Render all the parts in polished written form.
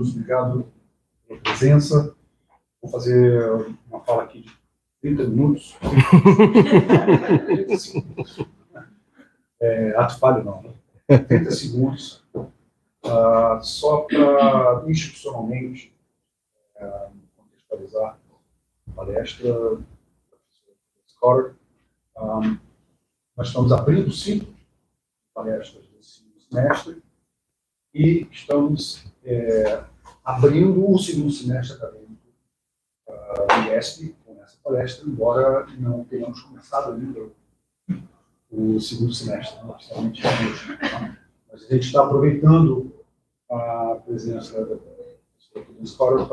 Obrigado pela presença. Vou fazer uma fala aqui de 30 minutos. 35 minutos. Ato falho não, né? 30 segundos. Só para institucionalmente contextualizar a palestra da professora Prudence Carter. Nós estamos abrindo o ciclo de palestras desse semestre e estamos abrindo o segundo semestre acadêmico do IESP com essa palestra, embora não tenhamos começado ainda o segundo semestre, oficialmente hoje. Mas a gente está aproveitando a presença da professora Prudence Carter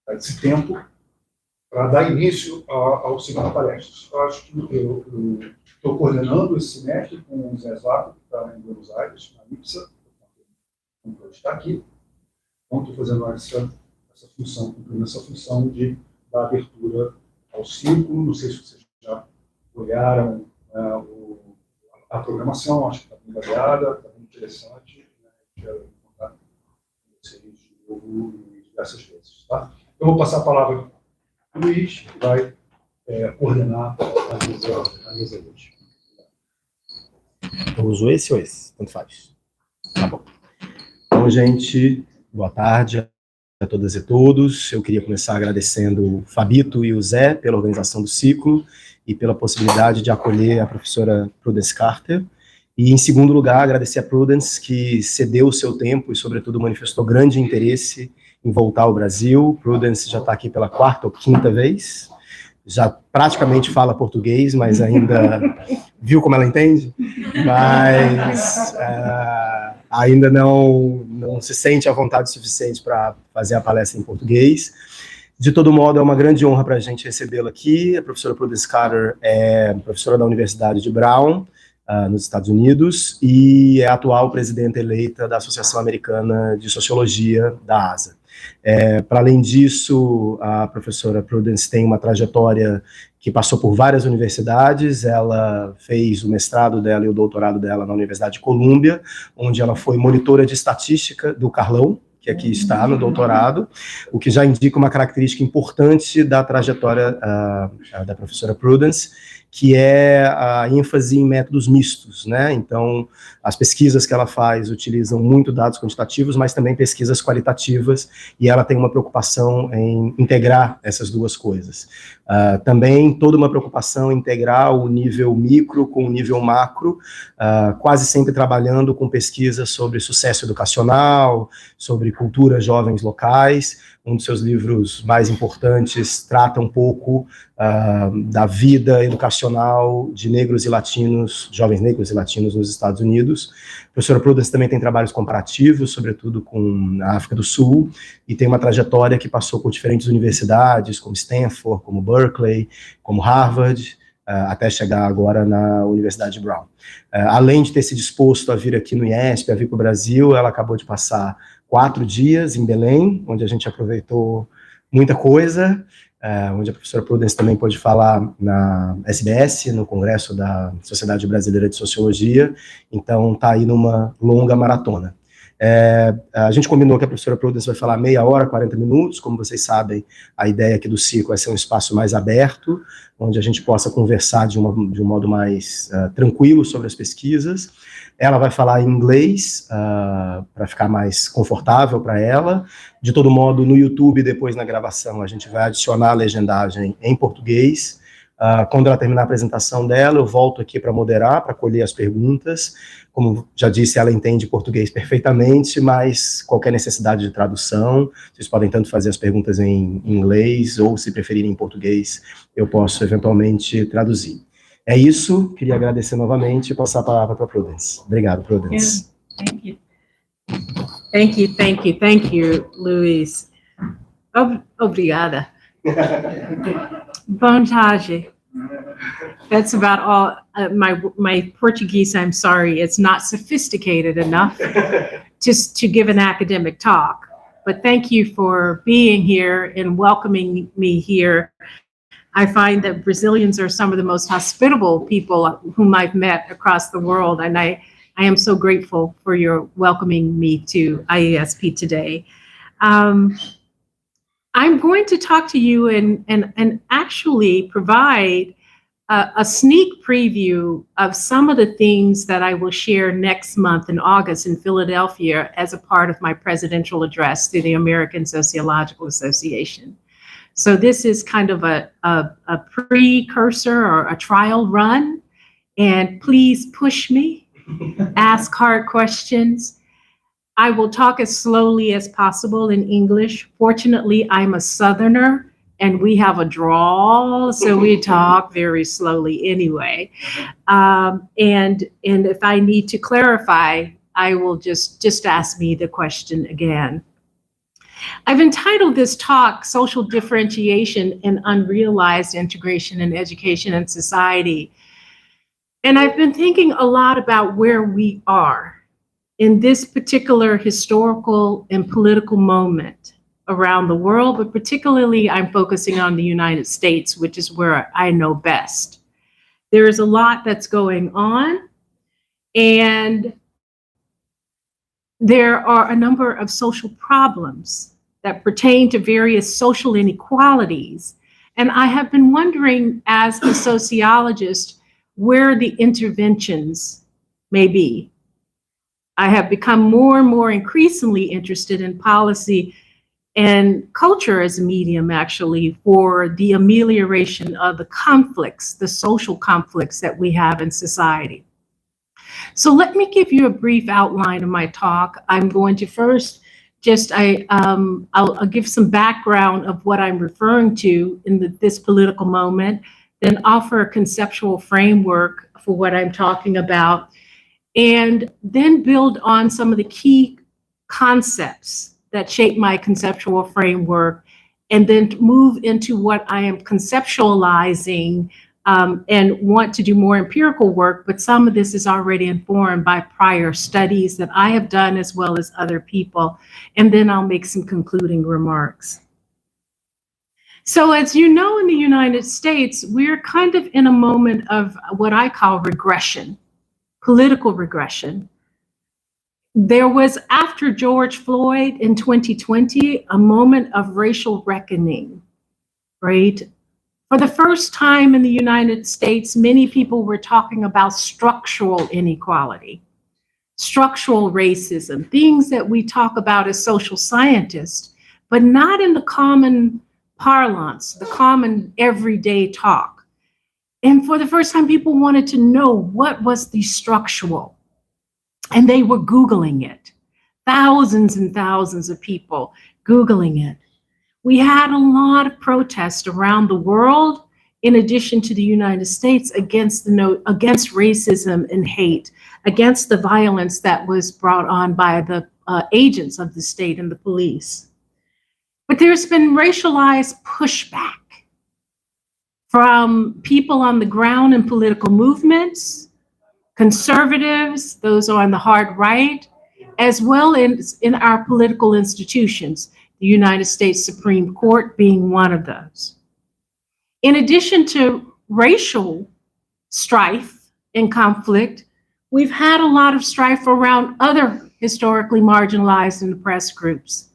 para esse tempo para dar início ao ciclo de palestras. Eu acho que eu estou coordenando esse semestre com o Zé Zago, que está em Buenos Aires, na IPSA, não pode estar aqui. Então, estou fazendo essa função, cumprindo essa função de dar abertura ao ciclo. Não sei se vocês já olharam a programação, acho que está bem variada, está bem interessante. Quero contar com vocês de novo diversas vezes. Tá? Eu vou passar a palavra para o Luiz, que vai coordenar a mesa hoje. Eu uso esse ou esse? Tanto faz. Tá bom. Então, gente, boa tarde a todas e todos. Eu queria começar agradecendo o Fabito e o Zé pela organização do ciclo e pela possibilidade de acolher a professora Prudence Carter. E, em segundo lugar, agradecer a Prudence, que cedeu o seu tempo e, sobretudo, manifestou grande interesse em voltar ao Brasil. Prudence já está aqui pela 4ª ou 5ª vez. Já praticamente fala português, mas ainda viu como ela entende? Mas ainda não se sente à vontade suficiente para fazer a palestra em português. De todo modo, é uma grande honra para a gente recebê-la aqui. A professora Prudence Carter é professora da Universidade de Brown, nos Estados Unidos, e é a atual presidenta eleita da Associação Americana de Sociologia, da ASA. Para além disso, a professora Prudence tem uma trajetória que passou por várias universidades. Ela fez o mestrado dela e o doutorado dela na Universidade de Colômbia, onde ela foi monitora de estatística do Carlão, que aqui está no doutorado, o que já indica uma característica importante da trajetória da professora Prudence, que é a ênfase em métodos mistos, né? Então, as pesquisas que ela faz utilizam muito dados quantitativos, mas também pesquisas qualitativas, e ela tem uma preocupação em integrar essas duas coisas. Também toda uma preocupação em integrar o nível micro com o nível macro, quase sempre trabalhando com pesquisas sobre sucesso educacional, sobre culturas jovens locais. Um dos seus livros mais importantes trata um pouco da vida educacional de negros e latinos, jovens negros e latinos nos Estados Unidos. A professora Prudence também tem trabalhos comparativos, sobretudo com a África do Sul, e tem uma trajetória que passou por diferentes universidades, como Stanford, como Berkeley, como Harvard, até chegar agora na Universidade de Brown. Além de ter se disposto a vir aqui no IESP, a vir para o Brasil, ela acabou de passar 4 dias em Belém, onde a gente aproveitou muita coisa, onde a professora Prudence também pôde falar na SBS, no Congresso da Sociedade Brasileira de Sociologia. Então está aí numa longa maratona. A gente combinou que a professora Prudence vai falar meia hora, 40 minutos. Como vocês sabem, a ideia aqui do ciclo é ser um espaço mais aberto, onde a gente possa conversar de um modo mais tranquilo sobre as pesquisas. Ela vai falar em inglês, para ficar mais confortável para ela. De todo modo, no YouTube, depois na gravação, a gente vai adicionar a legendagem em português. Quando ela terminar a apresentação dela, eu volto aqui para moderar, para colher as perguntas. Como já disse, ela entende português perfeitamente, mas qualquer necessidade de tradução, vocês podem tanto fazer as perguntas em inglês, ou se preferirem em português, eu posso eventualmente traduzir. É isso, queria agradecer novamente e passar a palavra para a Prudence. Obrigado, Prudence. Yeah, thank you, Luiz. Obrigada. Boa tarde. That's about all. My Portuguese, I'm sorry, it's not sophisticated enough just to give an academic talk. But thank you for being here and welcoming me here. I find that Brazilians are some of the most hospitable people whom I've met across the world, and I I am so grateful for your welcoming me to IESP today. I'm going to talk to you and actually provide a sneak preview of some of the things that I will share next month in August in Philadelphia as a part of my presidential address to the American Sociological Association. So this is kind of a precursor or a trial run, and please push me, ask hard questions. I will talk as slowly as possible in English. Fortunately, I'm a Southerner and we have a drawl, so we talk very slowly anyway. And if I need to clarify, I will just ask me the question again. I've entitled this talk, Social Differentiation and Unrealized Integration in Education and Society. And I've been thinking a lot about where we are in this particular historical and political moment around the world, but particularly I'm focusing on the United States, which is where I know best. There is a lot that's going on, and there are a number of social problems that pertain to various social inequalities. And I have been wondering, as a sociologist, where the interventions may be. I have become more and more increasingly interested in policy and culture as a medium, actually, for the amelioration of the conflicts, the social conflicts that we have in society. So let me give you a brief outline of my talk. I'm going to first I'll give some background of what I'm referring to in this political moment, then offer a conceptual framework for what I'm talking about, and then build on some of the key concepts that shape my conceptual framework, and then move into what I am conceptualizing and want to do more empirical work, but some of this is already informed by prior studies that I have done as well as other people. And then I'll make some concluding remarks. So as you know, in the United States, we're kind of in a moment of what I call regression, political regression. There was, after George Floyd in 2020, a moment of racial reckoning, right? For the first time in the United States, many people were talking about structural inequality, structural racism, things that we talk about as social scientists, but not in the common parlance, the common everyday talk. And for the first time, people wanted to know what was the structural, and they were Googling it. Thousands and thousands of people Googling it. We had a lot of protests around the world, in addition to the United States, against racism and hate, against the violence that was brought on by the agents of the state and the police. But there's been racialized pushback from people on the ground in political movements, conservatives, those on the hard right, as well as in our political institutions, the United States Supreme Court being one of those. In addition to racial strife and conflict, we've had a lot of strife around other historically marginalized and oppressed groups.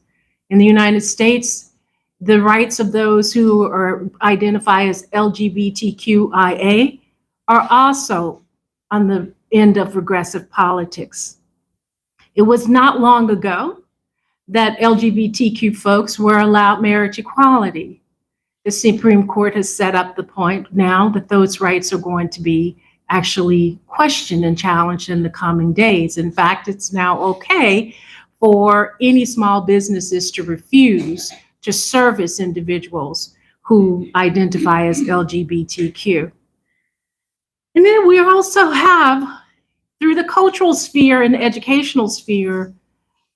In the United States, the rights of those who identify as LGBTQIA are also on the end of regressive politics. It was not long ago that LGBTQ folks were allowed marriage equality. The Supreme Court has set up the point now that those rights are going to be actually questioned and challenged in the coming days. In fact, it's now okay for any small businesses to refuse to service individuals who identify as LGBTQ. And then we also have, through the cultural sphere and the educational sphere,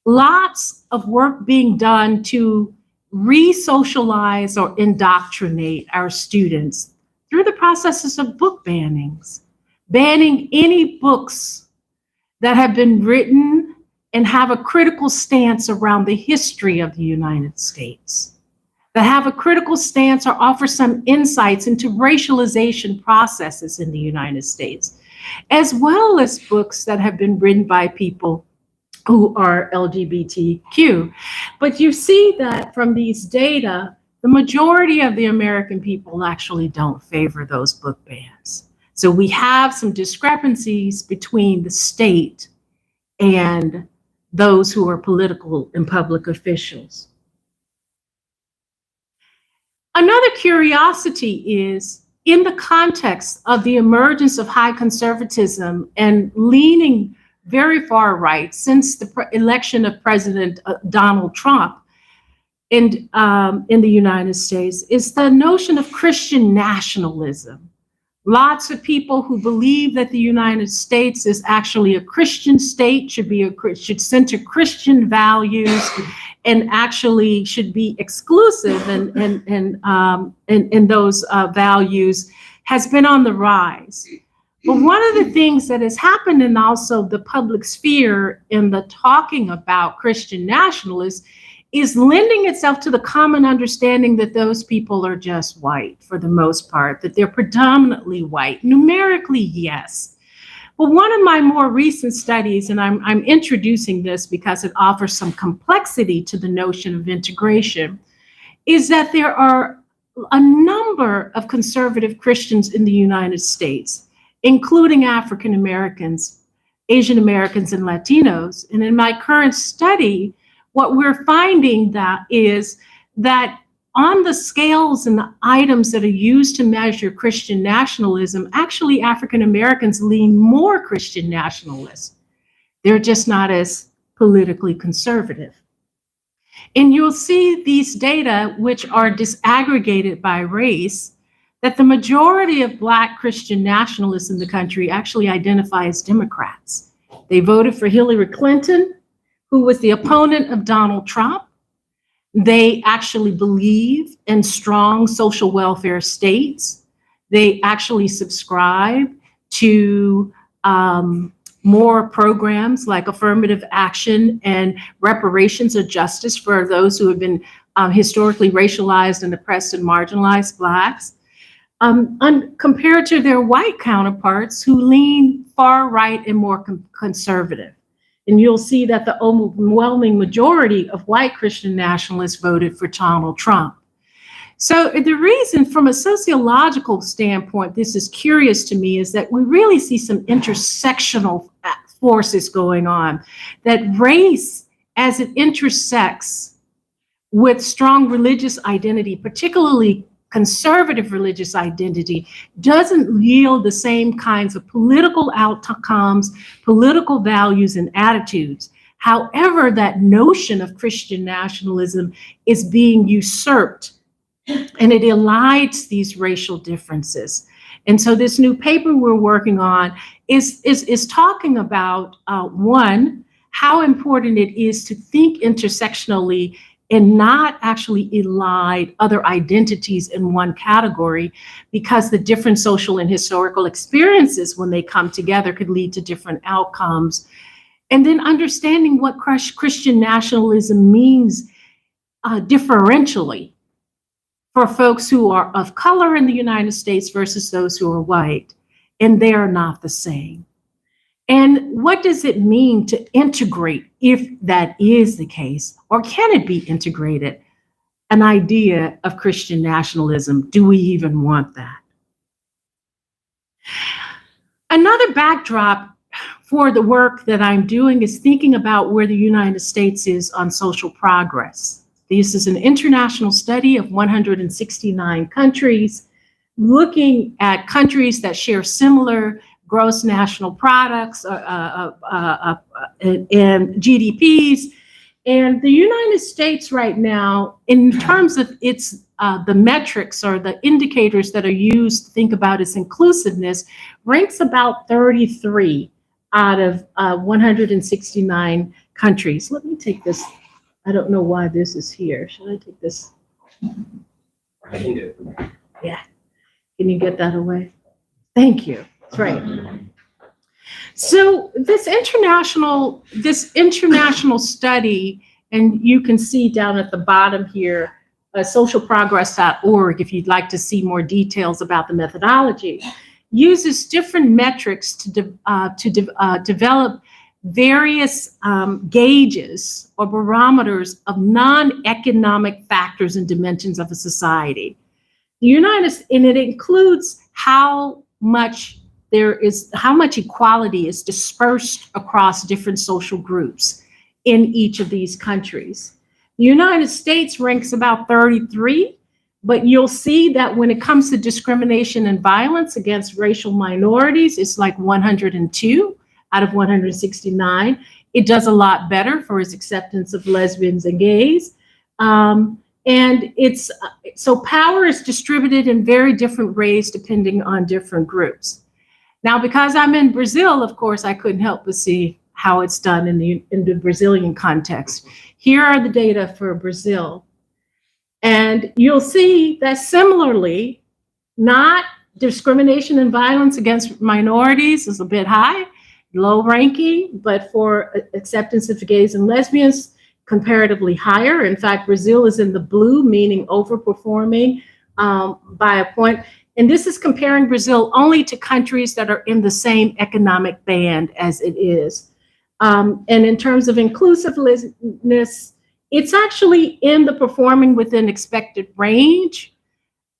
lots of work being done to re-socialize or indoctrinate our students through the processes of book bannings, banning any books that have been written and have a critical stance around the history of the United States, that have a critical stance or offer some insights into racialization processes in the United States. as well as books that have been written by people who are LGBTQ. But you see that from these data, the majority of the American people actually don't favor those book bans. So we have some discrepancies between the state and those who are political and public officials. Another curiosity is, in the context of the emergence of high conservatism and leaning very far right since the election of President Donald Trump in the United States, is the notion of Christian nationalism. Lots of people who believe that the United States is actually a Christian state, should center Christian values, and actually should be exclusive in those values, has been on the rise. But one of the things that has happened in also the public sphere in the talking about Christian nationalists is lending itself to the common understanding that those people are just white for the most part, that they're predominantly white. Numerically, yes. But one of my more recent studies, and I'm introducing this because it offers some complexity to the notion of integration, is that there are a number of conservative Christians in the United States, including African Americans, Asian Americans, and Latinos. And in my current study, what we're finding that is that on the scales and the items that are used to measure Christian nationalism, actually African Americans lean more Christian nationalist. They're just not as politically conservative. And you'll see these data, which are disaggregated by race, that the majority of Black Christian nationalists in the country actually identify as Democrats. They voted for Hillary Clinton, who was the opponent of Donald Trump. They actually believe in strong social welfare states. They actually subscribe to more programs like affirmative action and reparations or justice for those who have been historically racialized and oppressed and marginalized Blacks, compared to their white counterparts who lean far right and more conservative. And you'll see that the overwhelming majority of white Christian nationalists voted for Donald Trump. So the reason from a sociological standpoint, this is curious to me, is that we really see some intersectional forces going on, that race as it intersects with strong religious identity, particularly conservative religious identity, doesn't yield the same kinds of political outcomes, political values, and attitudes. However, that notion of Christian nationalism is being usurped, and it elides these racial differences. And so this new paper we're working on is talking about, one, how important it is to think intersectionally and not actually elide other identities in one category, because the different social and historical experiences, when they come together, could lead to different outcomes. And then understanding what Christian nationalism means differentially for folks who are of color in the United States versus those who are white, and they are not the same. And what does it mean to integrate, if that is the case, or can it be integrated, an idea of Christian nationalism? Do we even want that? Another backdrop for the work that I'm doing is thinking about where the United States is on social progress. This is an international study of 169 countries, looking at countries that share similar gross national products and GDPs. And the United States right now, in terms of its the metrics or the indicators that are used to think about its inclusiveness, ranks about 33 out of 169 countries. Let me take this. I don't know why this is here. Should I take this? I can do it. Yeah. Can you get that away? Thank you. That's right. So this international study, and you can see down at the bottom here, socialprogress.org, if you'd like to see more details about the methodology. uses different metrics to develop various gauges or barometers of non-economic factors and dimensions of a society. And it includes how much equality is dispersed across different social groups in each of these countries. The United States ranks about 33, but you'll see that when it comes to discrimination and violence against racial minorities, it's like 102 out of 169. It does a lot better for its acceptance of lesbians and gays. So power is distributed in very different ways depending on different groups. Now, because I'm in Brazil, of course, I couldn't help but see how it's done in the Brazilian context. Here are the data for Brazil. And you'll see that similarly, not discrimination and violence against minorities is a bit high, low ranking, but for acceptance of gays and lesbians, comparatively higher. In fact, Brazil is in the blue, meaning overperforming by a point. And this is comparing Brazil only to countries that are in the same economic band as it is. And in terms of inclusiveness, it's actually in the performing within expected range,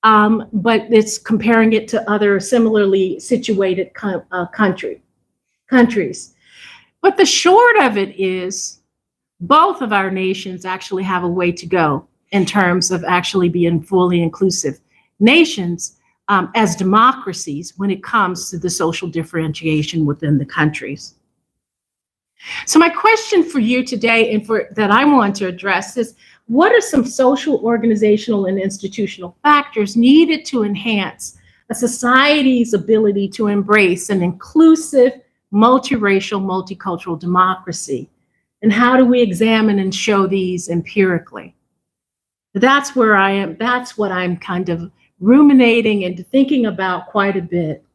but it's comparing it to other similarly situated countries. But the short of it is both of our nations actually have a way to go in terms of actually being fully inclusive nations as democracies when it comes to the social differentiation within the countries. So my question for you today and that I want to address is, what are some social, organizational, and institutional factors needed to enhance a society's ability to embrace an inclusive, multiracial, multicultural democracy? And how do we examine and show these empirically? That's where I am. That's what I'm kind of ruminating and thinking about quite a bit.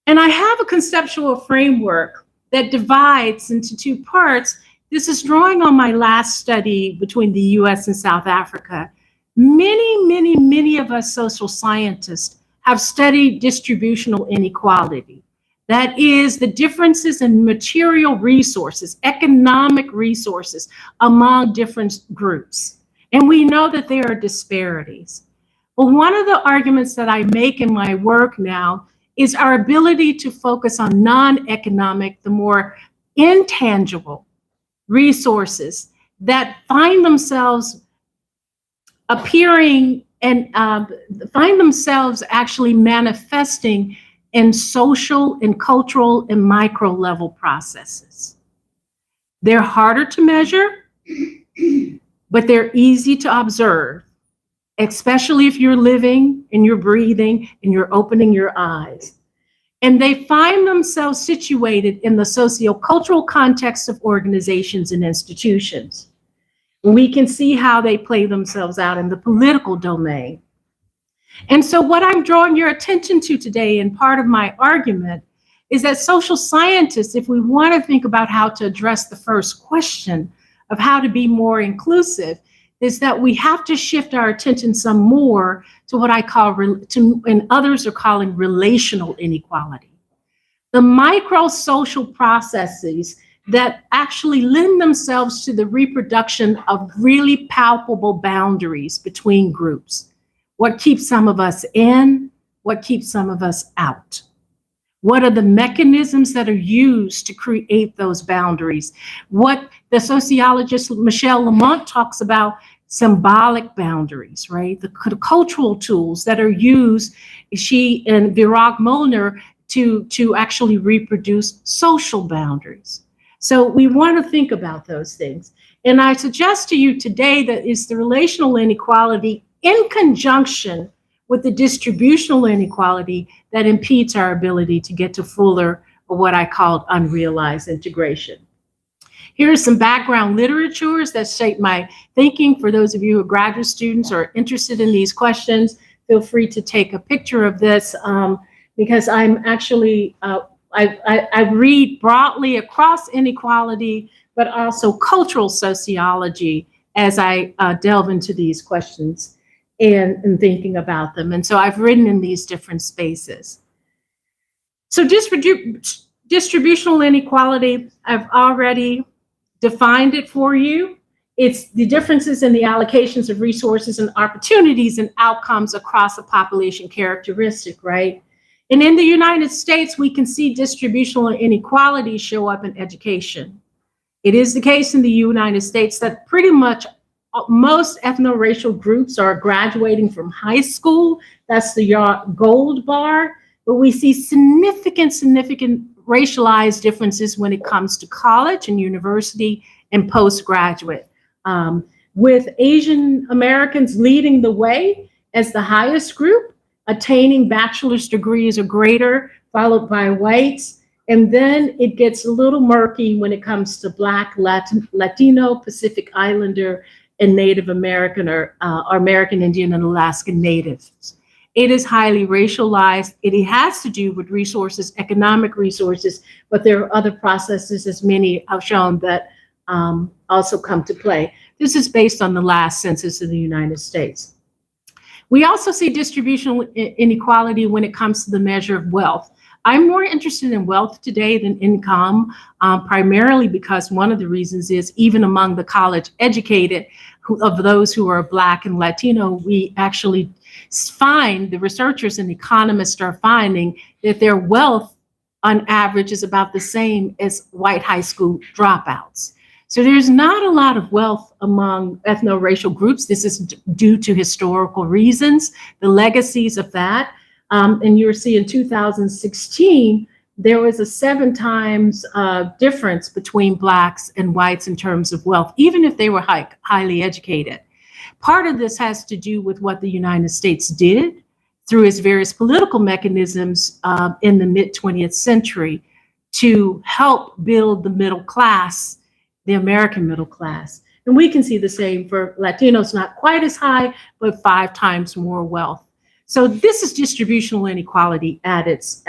And I have a conceptual framework that divides into two parts. This is drawing on my last study between the US and South Africa. Many of us social scientists have studied distributional inequality. That is the differences in material resources, economic resources among different groups. And we know that there are disparities. But one of the arguments that I make in my work now is our ability to focus on non-economic, the more intangible resources that find themselves appearing and find themselves actually manifesting in social and cultural and micro level processes. They're harder to measure, but they're easy to observe, especially if you're living and you're breathing and you're opening your eyes. And they find themselves situated in the sociocultural context of organizations and institutions. We can see how they play themselves out in the political domain. And so what I'm drawing your attention to today, and part of my argument, is that social scientists, if we want to think about how to address the first question of how to be more inclusive, is that we have to shift our attention some more to what I call, and others are calling, relational inequality. The micro social processes that actually lend themselves to the reproduction of really palpable boundaries between groups. What keeps some of us in, what keeps some of us out? What are the mechanisms that are used to create those boundaries? What the sociologist Michelle Lamont talks about, symbolic boundaries, right? The cultural tools that are used, she and Virag Molnar, to actually reproduce social boundaries. So we want to think about those things. And I suggest to you today that is the relational inequality in conjunction with the distributional inequality that impedes our ability to get to fuller, or what I called unrealized integration. Here are some background literatures that shape my thinking. For those of you who are graduate students or are interested in these questions, feel free to take a picture of this because I'm actually, I read broadly across inequality, but also cultural sociology as I delve into these questions and thinking about them. And so I've written in these different spaces. So distributional inequality, I've already defined it for you. It's the differences in the allocations of resources and opportunities and outcomes across a population characteristic, right? And in the United States, we can see distributional inequality show up in education. It is the case in the United States that pretty much most ethno-racial groups are graduating from high school. That's the gold bar. But we see significant racialized differences when it comes to college and university and postgraduate. With Asian Americans leading the way as the highest group, attaining bachelor's degrees or greater, followed by whites. And then it gets a little murky when it comes to Black, Latino, Pacific Islander, and Native American or American Indian and Alaskan Natives. It is highly racialized. It has to do with resources, economic resources, but there are other processes, as many have shown, that also come to play. This is based on the last census of the United States. We also see distributional inequality when it comes to the measure of wealth. I'm more interested in wealth today than income, primarily because one of the reasons is even among the college educated of those who are Black and Latino, we actually find, the researchers and economists are finding that their wealth on average is about the same as white high school dropouts. So there's not a lot of wealth among ethno-racial groups. This is due to historical reasons, the legacies of that. And you'll see in 2016, there was a 7 times difference between Blacks and whites in terms of wealth, even if they were highly educated. Part of this has to do with what the United States did through its various political mechanisms in the mid-20th century to help build the middle class, the American middle class. And we can see the same for Latinos, not quite as high, but 5 times more wealth. So this is distributional inequality at its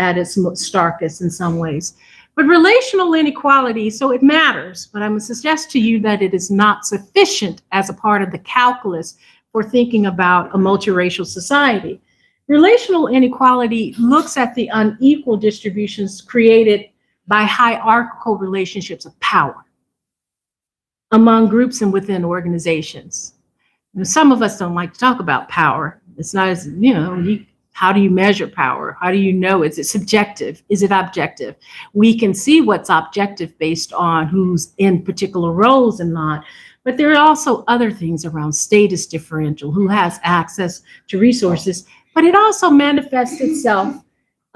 starkest in some ways. But relational inequality, so it matters, but I'm going to suggest to you that it is not sufficient as a part of the calculus for thinking about a multiracial society. Relational inequality looks at the unequal distributions created by hierarchical relationships of power among groups and within organizations. Now, some of us don't like to talk about power. It's not as, how do you measure power? How do you know? Is it subjective? Is it objective? We can see what's objective based on who's in particular roles and not. But there are also other things around status differential, who has access to resources. But it also manifests itself.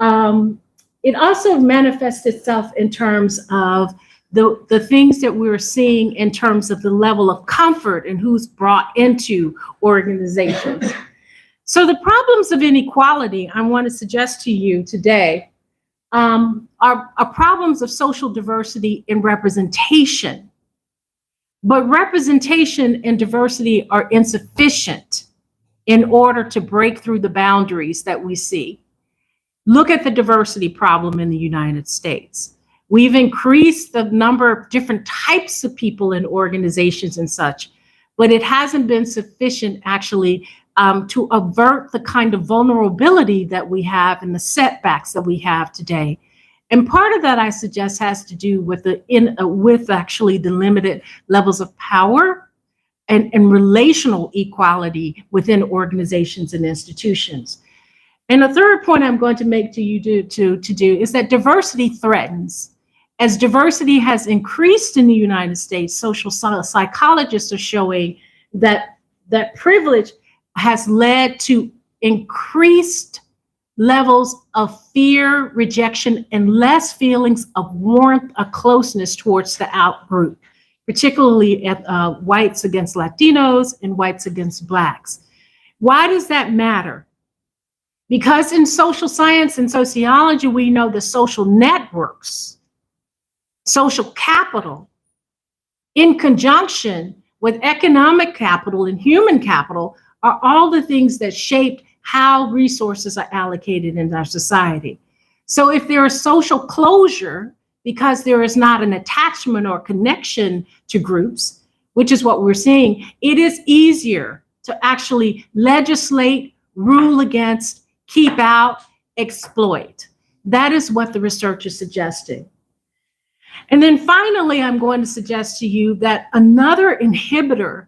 It also manifests itself in terms of the things that we're seeing in terms of the level of comfort and who's brought into organizations. So the problems of inequality I want to suggest to you today are problems of social diversity and representation. But representation and diversity are insufficient in order to break through the boundaries that we see. Look at the diversity problem in the United States. We've increased the number of different types of people in organizations and such, but it hasn't been sufficient actually to avert the kind of vulnerability that we have and the setbacks that we have today. And part of that, I suggest, has to do with with actually the limited levels of power and relational equality within organizations and institutions. And the third point I'm going to make to you is that diversity threatens. As diversity has increased in the United States, social psychologists are showing that privilege has led to increased levels of fear, rejection, and less feelings of warmth or closeness towards the out group, particularly at whites against Latinos and whites against Blacks. Why does that matter? Because in social science and sociology, we know the social networks, social capital, in conjunction with economic capital and human capital, are all the things that shape how resources are allocated in our society. So if there is social closure because there is not an attachment or connection to groups, which is what we're seeing, it is easier to actually legislate, rule against, keep out, exploit. That is what the research is suggesting. And then finally, I'm going to suggest to you that another inhibitor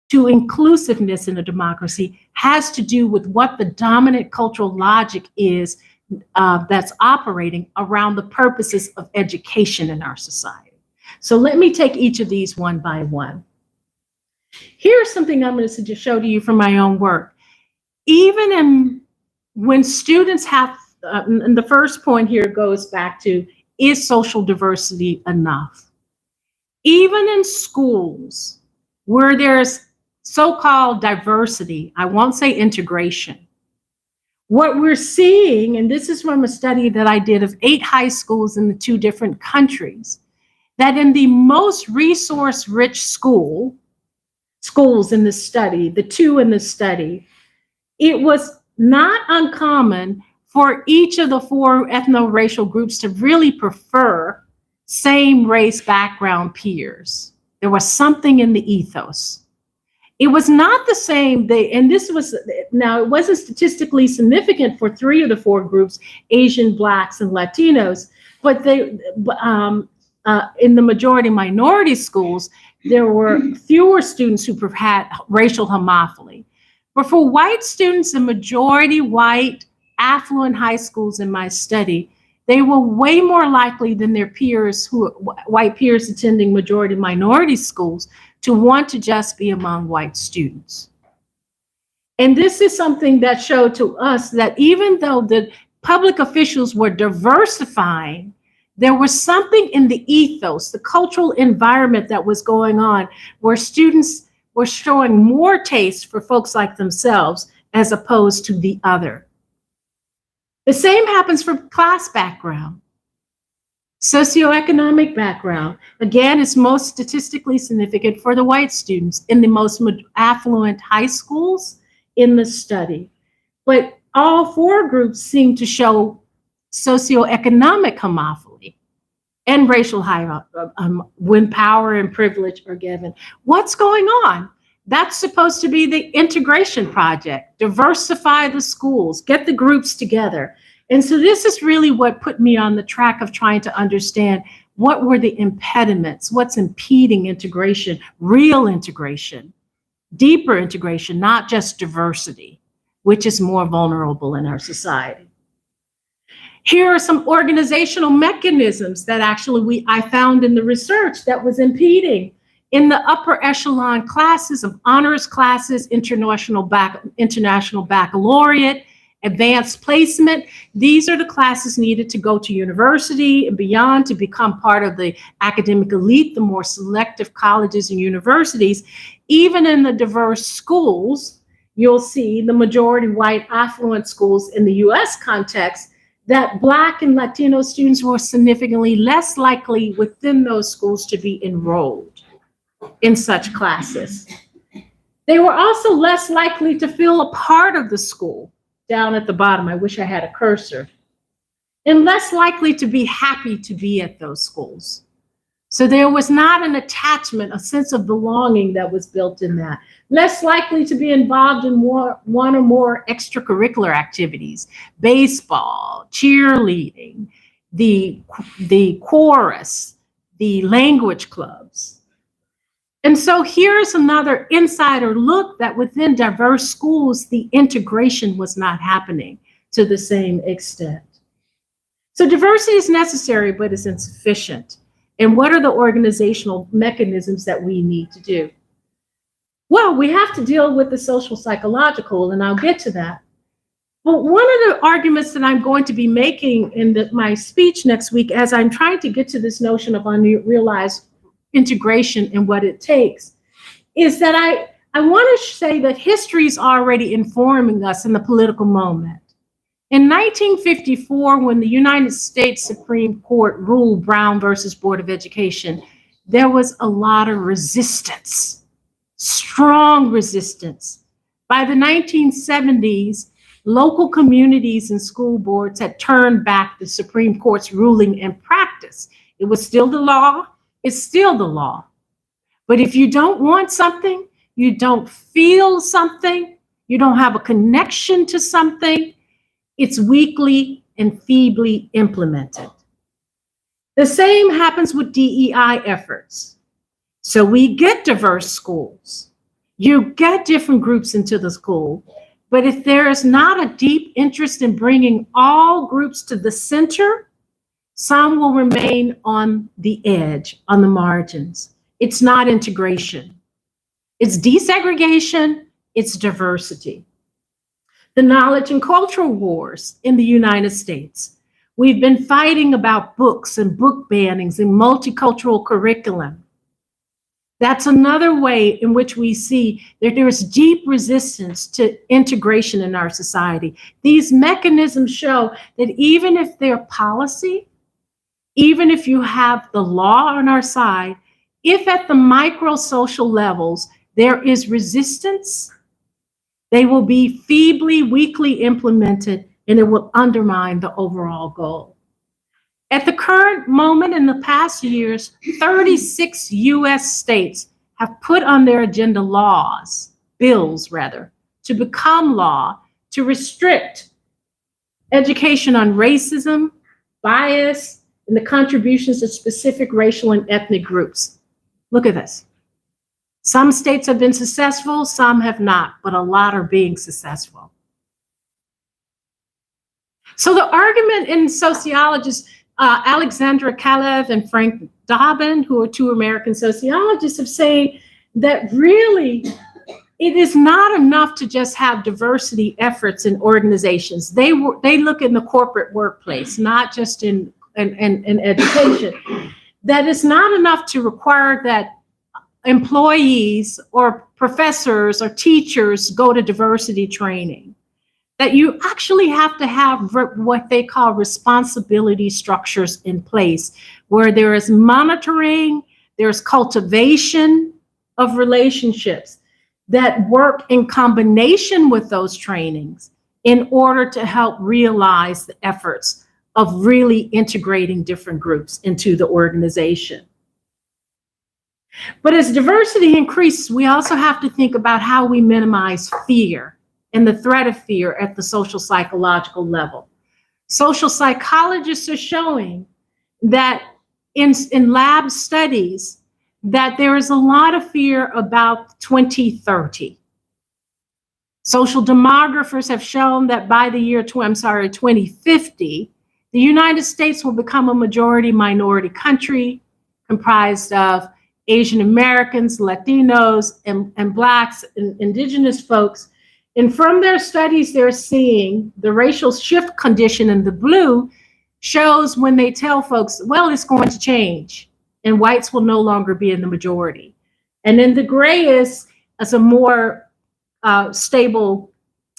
to inclusiveness in a democracy has to do with what the dominant cultural logic is that's operating around the purposes of education in our society. So let me take each of these one by one. Here's something I'm going to show to you from my own work. Even when students have, and the first point here goes back to, is social diversity enough? Even in schools where there's so-called diversity, I won't say integration, what we're seeing, and this is from a study that I did of 8 high schools in the 2 different countries, that in the most resource-rich schools in the study, the 2 in the study, it was not uncommon for each of the 4 ethno-racial groups to really prefer same race background peers. There was something in the ethos. It was not the same, and this was, now it wasn't statistically significant for 3 of the 4 groups, Asian, Blacks, and Latinos, but in the majority minority schools, there were fewer students who had racial homophily. But for white students in majority white, affluent high schools in my study, they were way more likely than their peers, white peers attending majority minority schools, to want to just be among white students. And this is something that showed to us that even though the public officials were diversifying, there was something in the ethos, the cultural environment that was going on, where students were showing more taste for folks like themselves as opposed to the other. The same happens for class background. Socioeconomic background, again, is most statistically significant for the white students in the most affluent high schools in the study. But all 4 groups seem to show socioeconomic homophily and racial when power and privilege are given. What's going on? That's supposed to be the integration project, diversify the schools, get the groups together. And so this is really what put me on the track of trying to understand what were the impediments, what's impeding integration, real integration, deeper integration, not just diversity, which is more vulnerable in our society. Here are some organizational mechanisms that actually I found in the research that was impeding. In the upper echelon classes of honors classes, international baccalaureate, advanced placement, these are the classes needed to go to university and beyond to become part of the academic elite, the more selective colleges and universities. Even in the diverse schools, you'll see the majority white affluent schools in the US context, that Black and Latino students were significantly less likely within those schools to be enrolled in such classes. They were also less likely to feel a part of the school. Down at the bottom, I wish I had a cursor, and less likely to be happy to be at those schools. So there was not an attachment, a sense of belonging that was built in that. Less likely to be involved in one or more extracurricular activities, baseball, cheerleading, the chorus, the language clubs. And so here's another insider look that within diverse schools, the integration was not happening to the same extent. So diversity is necessary, but it's insufficient. And what are the organizational mechanisms that we need to do? Well, we have to deal with the social psychological, and I'll get to that. But one of the arguments that I'm going to be making in my speech next week, as I'm trying to get to this notion of unrealized integration and what it takes, is that I want to say that history is already informing us in the political moment. In 1954, when the United States Supreme Court ruled Brown versus Board of Education, there was a lot of resistance, strong resistance. By the 1970s, local communities and school boards had turned back the Supreme Court's ruling in practice. It was still the law. It's still the law. But if you don't want something, you don't feel something, you don't have a connection to something, it's weakly and feebly implemented. The same happens with DEI efforts. So we get diverse schools. You get different groups into the school, but if there is not a deep interest in bringing all groups to the center, some will remain on the edge, on the margins. It's not integration. It's desegregation, it's diversity. The knowledge and cultural wars in the United States. We've been fighting about books and book bannings and multicultural curriculum. That's another way in which we see that there is deep resistance to integration in our society. These mechanisms show that even if they're policy, even if you have the law on our side, if at the micro social levels there is resistance, they will be feebly, weakly implemented, and it will undermine the overall goal. At the current moment in the past years, 36 US states have put on their agenda bills, to become law, to restrict education on racism, bias, and the contributions of specific racial and ethnic groups. Look at this. Some states have been successful, some have not, but a lot are being successful. So the argument in sociologists, Alexandra Kalev and Frank Dobbin, who are two American sociologists, have said that really it is not enough to just have diversity efforts in organizations. They look in the corporate workplace, not just in education. That it's not enough to require that employees or professors or teachers go to diversity training. That you actually have to have what they call responsibility structures in place, where there is monitoring, there's cultivation of relationships that work in combination with those trainings in order to help realize the efforts of really integrating different groups into the organization. But as diversity increases, we also have to think about how we minimize fear and the threat of fear at the social psychological level. Social psychologists are showing that in lab studies that there is a lot of fear about 2030. Social demographers have shown that by the year 2050, the United States will become a majority minority country comprised of Asian Americans, Latinos, and Blacks and Indigenous folks. And from their studies, they're seeing the racial shift condition in the blue shows when they tell folks, well, it's going to change and whites will no longer be in the majority. And then the gray is as a more stable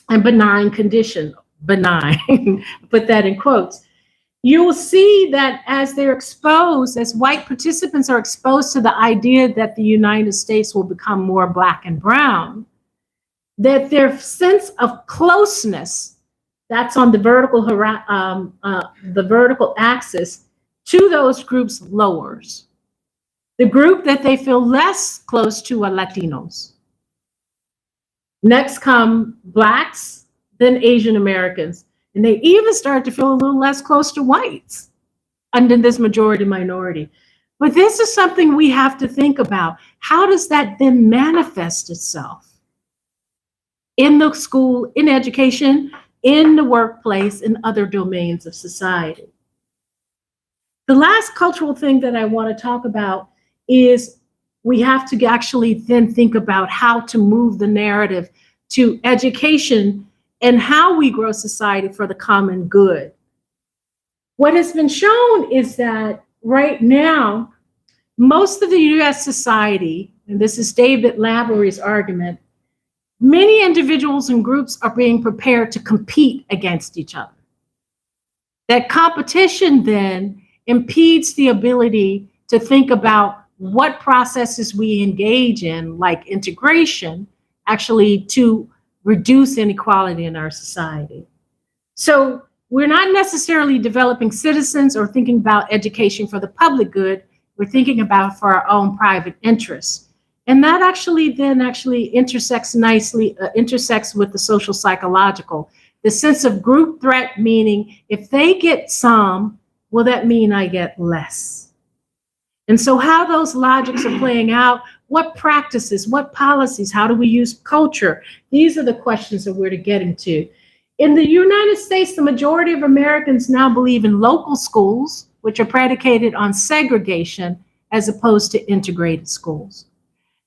and benign condition, benign, put that in quotes. You will see that as they're exposed, as white participants are exposed to the idea that the United States will become more Black and brown, that their sense of closeness, that's on the vertical axis, to those groups lowers. The group that they feel less close to are Latinos. Next come Blacks, then Asian Americans. And they even start to feel a little less close to whites under this majority minority. But this is something we have to think about. How does that then manifest itself in the school, in education, in the workplace, in other domains of society? The last cultural thing that I want to talk about is we have to actually then think about how to move the narrative to education and how we grow society for the common good. What has been shown is that right now, most of the US society, and this is David Lavery's argument, many individuals and groups are being prepared to compete against each other. That competition then impedes the ability to think about what processes we engage in, like integration, actually to reduce inequality in our society. So we're not necessarily developing citizens or thinking about education for the public good. We're thinking about for our own private interests. And that intersects nicely, intersects with the social psychological, The sense of group threat, meaning if they get some, will that mean I get less? And so how those logics are playing out, what practices, what policies, how do we use culture? These are the questions that we're getting to. In the United States, the majority of Americans now believe in local schools, which are predicated on segregation as opposed to integrated schools.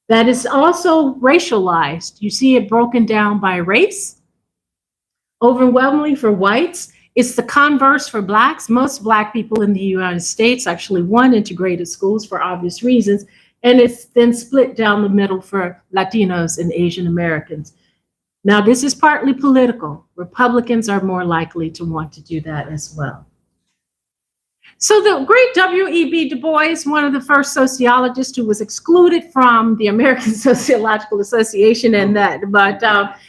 That is also racialized. You see it broken down by race. Overwhelmingly for whites, it's the converse for Blacks. Most Black people in the United States actually want integrated schools for obvious reasons, and it's then split down the middle for Latinos and Asian Americans. Now, this is partly political. Republicans are more likely to want to do that as well. So the great W.E.B. Du Bois, one of the first sociologists who was excluded from the American Sociological Association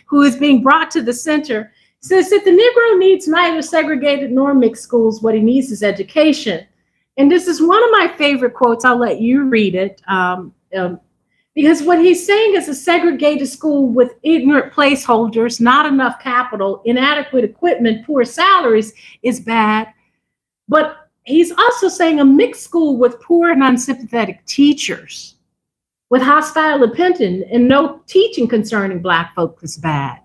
who is being brought to the center, says that the Negro needs neither segregated nor mixed schools. What he needs is education. And this is one of my favorite quotes. I'll let you read it. Because what he's saying is a segregated school with ignorant placeholders, not enough capital, inadequate equipment, poor salaries is bad. But he's also saying a mixed school with poor and unsympathetic teachers, with hostile opinion and no teaching concerning Black folks is bad.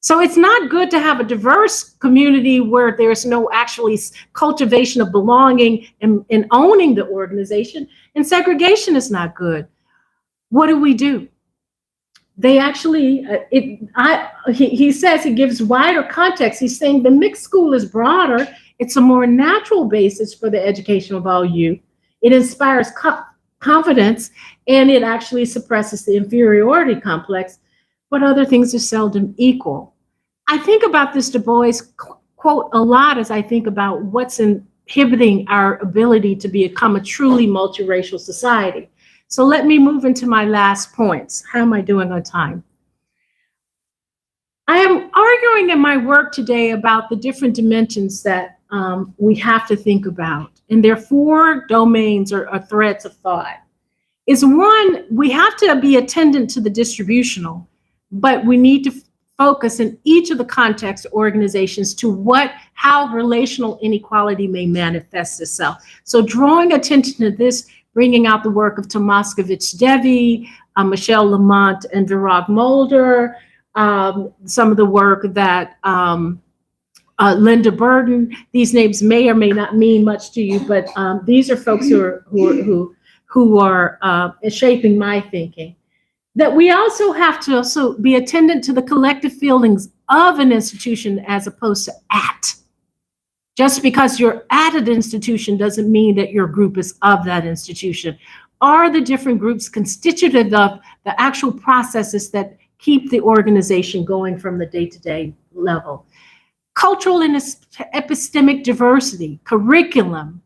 So it's not good to have a diverse community where there's no actually cultivation of belonging and owning the organization, and segregation is not good. What do? They actually, he says he gives wider context. He's saying the mixed school is broader. It's a more natural basis for the educational value. It inspires confidence, and it actually suppresses the inferiority complex, but other things are seldom equal. I think about this Du Bois quote a lot as I think about what's inhibiting our ability to become a truly multiracial society. So let me move into my last points. How am I doing on time? I am arguing in my work today about the different dimensions that we have to think about. And there are 4 domains or threads of thought. Is one, we have to be attendant to the distributional, but we need to focus in each of the context organizations to how relational inequality may manifest itself. So drawing attention to this, bringing out the work of Tomaskovich Devi, Michelle Lamont, and Virag Mulder, some of the work that Linda Burden. These names may or may not mean much to you, but these are folks who are shaping my thinking. That we also have to be attendant to the collective feelings of an institution as opposed to at. Just because you're at an institution doesn't mean that your group is of that institution. Are the different groups constitutive of the actual processes that keep the organization going from the day-to-day level? Cultural and epistemic diversity, curriculum,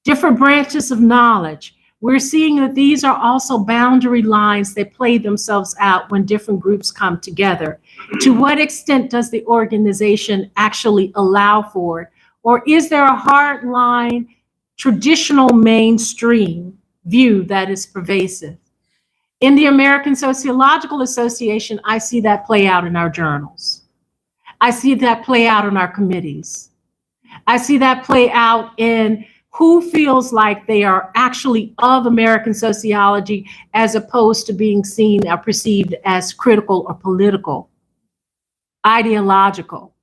different branches of knowledge. We're seeing that these are also boundary lines that play themselves out when different groups come together. To what extent does the organization actually allow for it? Or is there a hard line, traditional mainstream view that is pervasive? In the American Sociological Association, I see that play out in our journals. I see that play out in our committees. I see that play out in who feels like they are actually of American sociology as opposed to being seen or perceived as critical or political, ideological.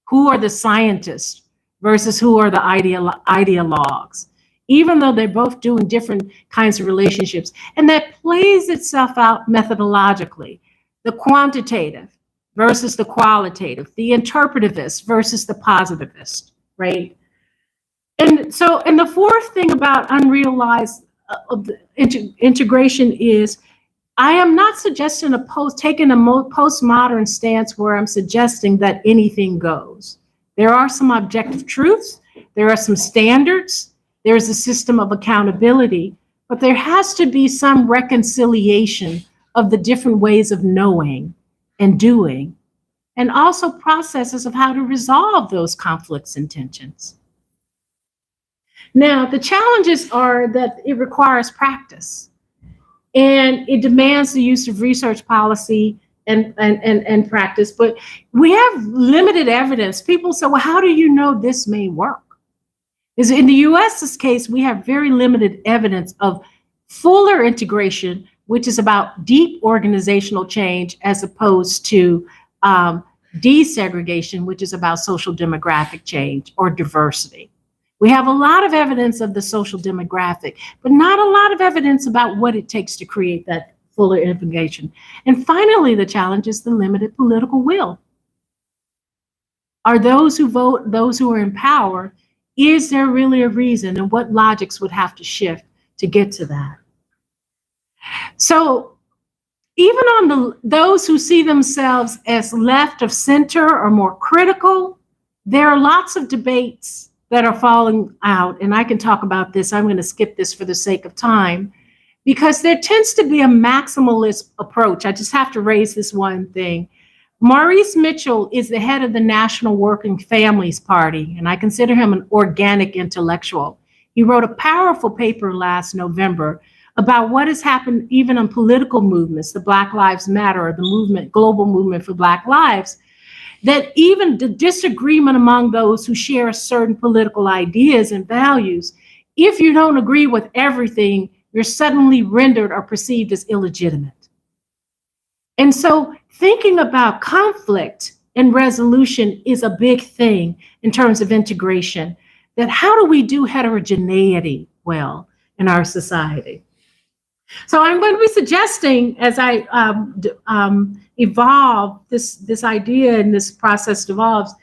Who are the scientists versus who are the ideologues, even though they're both doing different kinds of relationships. And that plays itself out methodologically. The quantitative versus the qualitative, the interpretivist versus the positivist, right? And so, and the 4th thing about unrealized integration is, I am not suggesting taking a postmodern stance where I'm suggesting that anything goes. There are some objective truths, there are some standards, there's a system of accountability, but there has to be some reconciliation of the different ways of knowing and doing, and also processes of how to resolve those conflicts and tensions. Now, the challenges are that it requires practice, and it demands the use of research policy and practice, but we have limited evidence. People say, well, how do you know this may work? Because in the US's case, we have very limited evidence of fuller integration, which is about deep organizational change, as opposed to desegregation, which is about social demographic change or diversity. We have a lot of evidence of the social demographic, but not a lot of evidence about what it takes to create that fuller integration. And finally, the challenge is the limited political will. Are those who vote, those who are in power, is there really a reason, and what logics would have to shift to get to that? So even on those who see themselves as left of center or more critical, there are lots of debates that are falling out, and I can talk about this. I'm going to skip this for the sake of time, because there tends to be a maximalist approach. I just have to raise this one thing. Maurice Mitchell is the head of the National Working Families Party, and I consider him an organic intellectual. He wrote a powerful paper last November about what has happened even in political movements, the Black Lives Matter, or the movement, global movement for Black lives, that even the disagreement among those who share certain political ideas and values, if you don't agree with everything, you're suddenly rendered or perceived as illegitimate. And so thinking about conflict and resolution is a big thing in terms of integration, that how do we do heterogeneity well in our society? So I'm going to be suggesting, as I evolve this idea and this process evolves,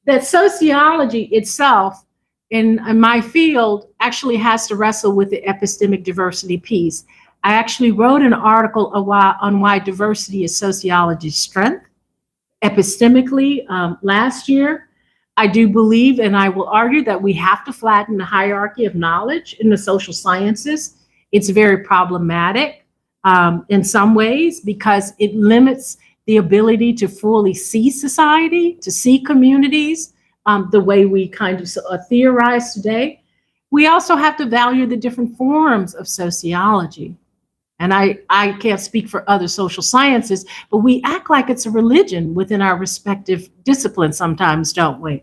that sociology itself in my field actually has to wrestle with the epistemic diversity piece. I actually wrote an article on why diversity is sociology's strength epistemically last year. I do believe, and I will argue, that we have to flatten the hierarchy of knowledge in the social sciences. It's very problematic in some ways because it limits the ability to fully see society, to see communities the way we kind of theorize today. We also have to value the different forms of sociology. And I can't speak for other social sciences, but we act like it's a religion within our respective disciplines sometimes, don't we?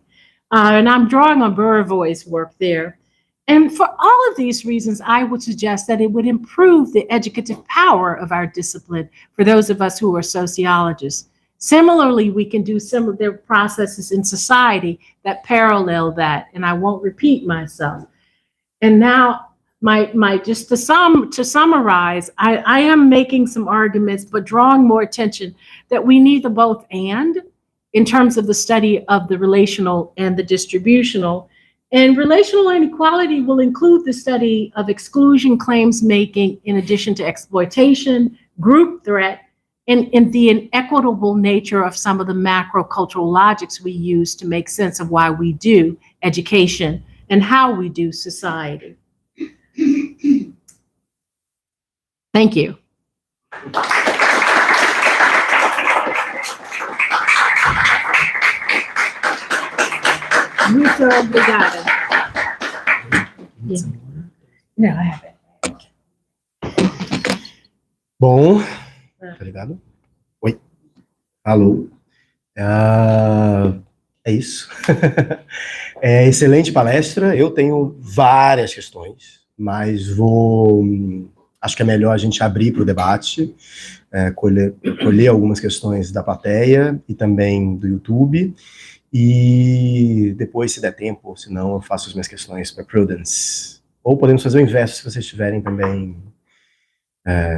And I'm drawing on Bourgeois' work there. And for all of these reasons, I would suggest that it would improve the educative power of our discipline for those of us who are sociologists. Similarly, we can do similar processes in society that parallel that, and I won't repeat myself. And now, just to summarize, I am making some arguments, but drawing more attention that we need the both and in terms of the study of the relational and the distributional. And relational inequality will include the study of exclusion claims making in addition to exploitation, group threat, and the inequitable nature of some of the macro cultural logics we use to make sense of why we do education and how we do society. Thank you. Muito obrigada. Yeah. No, I have it. Bom, obrigado. Oi. Alô. É isso. Excelente palestra. Eu tenho várias questões, mas acho que é melhor a gente abrir para o debate, colher algumas questões da plateia e também do YouTube. E depois, se der tempo, ou se não, eu faço as minhas questões para Prudence. Ou podemos fazer o inverso, se vocês estiverem também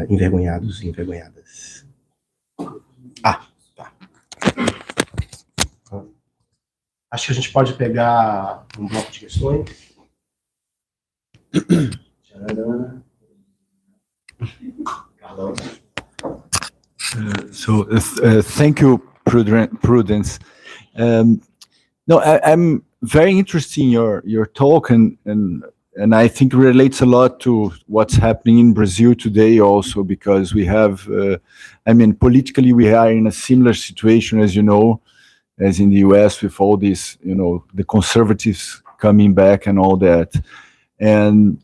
envergonhados e envergonhadas. Tá. Acho que a gente pode pegar um bloco de questões. Thank you, Prudence. No, I'm very interested in your talk, and I think it relates a lot to what's happening in Brazil today also, because we have, politically we are in a similar situation, as you know, as in the US, with all this, the conservatives coming back and all that. And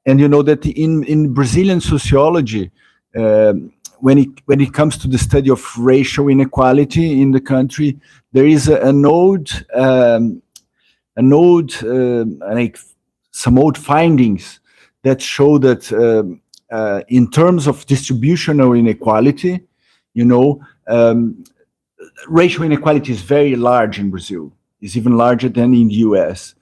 you know that in Brazilian sociology, when it comes to the study of racial inequality in the country, there is like some old findings that show that in terms of distributional inequality, racial inequality is very large in Brazil. It's even larger than in the US.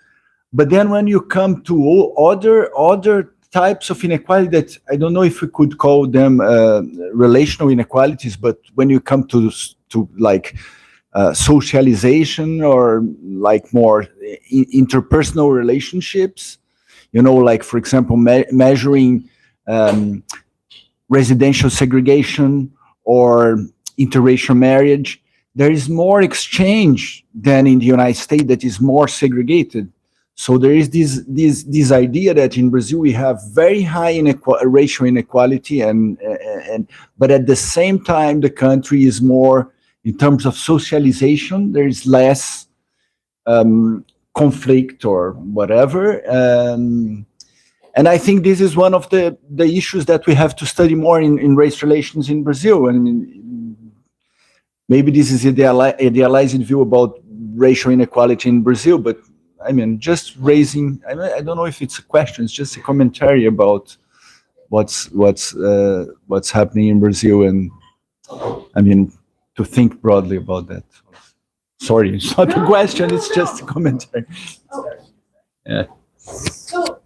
But then when you come to other types of inequality that I don't know if we could call them relational inequalities, but when you come to like socialization or like more interpersonal relationships, like for example, measuring residential segregation or interracial marriage, there is more exchange than in the United States that is more segregated. So there is this idea that in Brazil we have very high racial inequality, but at the same time the country is more, in terms of socialization, there is less conflict or whatever. And I think this is one of the issues that we have to study more in race relations in Brazil. I mean, maybe this is idealized view about racial inequality in Brazil, but I mean, just raising, I don't know if it's a question, it's just a commentary about what's happening in Brazil, and I mean, to think broadly about that. Sorry, it's not a question, it's just a commentary. Yeah. So,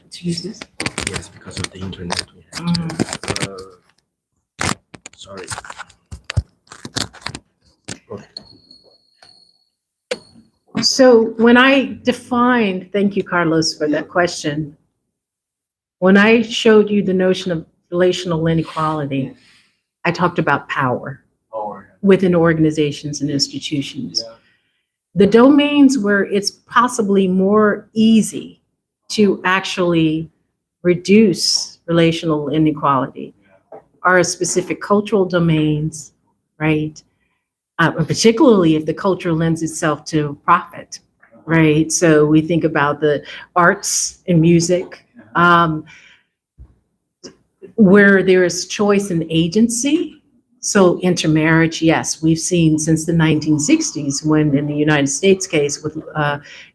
to use this? Yes, because of the internet we have. Sorry. Okay. So when I defined, thank you, Carlos, for that question. When I showed you the notion of relational inequality, I talked about power within organizations and institutions. Yeah. The domains where it's possibly more easy to actually reduce relational inequality are specific cultural domains, right? Particularly if the culture lends itself to profit, right? So we think about the arts and music, where there is choice and agency. So intermarriage, yes, we've seen since the 1960s, when in the United States case,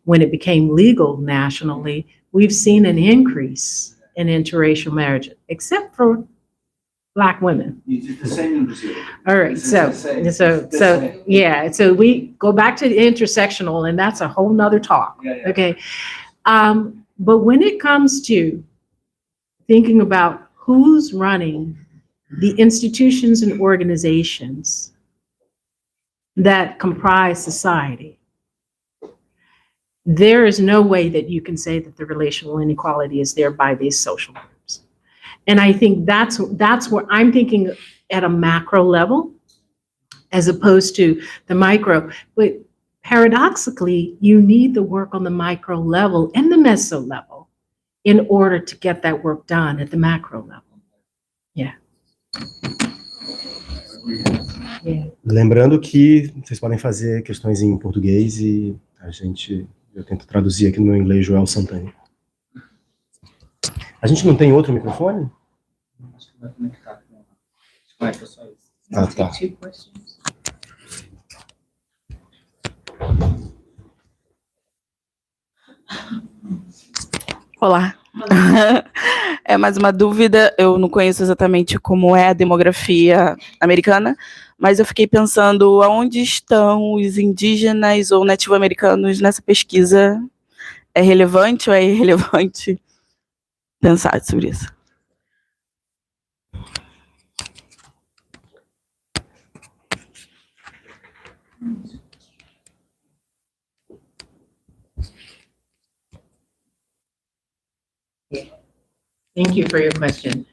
when it became legal nationally, we've seen an increase in interracial marriage, except for Black women. It's the same in Brazil. All right, so yeah, so we go back to the intersectional, and that's a whole nother talk. Yeah. Okay, but when it comes to thinking about who's running the institutions and organizations that comprise society, there is no way that you can say that the relational inequality is there by these social groups. And I think that's where I'm thinking at a macro level, as opposed to the micro. But paradoxically, you need the work on the micro level and the meso level in order to get that work done at the macro level. Yeah. Yeah. Lembrando que vocês podem fazer questões em português e eu tento traduzir aqui no meu inglês, Joel Santana. A gente não tem outro microfone? Acho que vai conectar. Conecta só isso. Ah, tá. Olá. É mais uma dúvida, eu não conheço exatamente como é a demografia americana, mas eu fiquei pensando aonde estão os indígenas ou nativo-americanos nessa pesquisa. É relevante ou é irrelevante pensar sobre isso? Thank you for your question.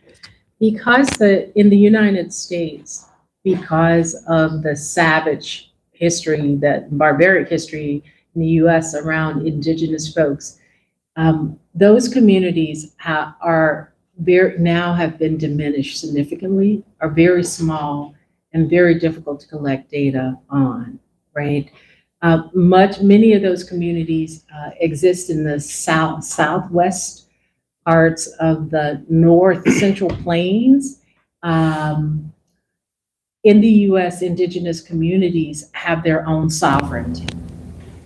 Because in the United States, because of the savage history, that barbaric history in the US around indigenous folks, those communities now have been diminished significantly, are very small and very difficult to collect data on, right? Many of those communities exist in the southwest parts of the North Central Plains. In the US, indigenous communities have their own sovereignty.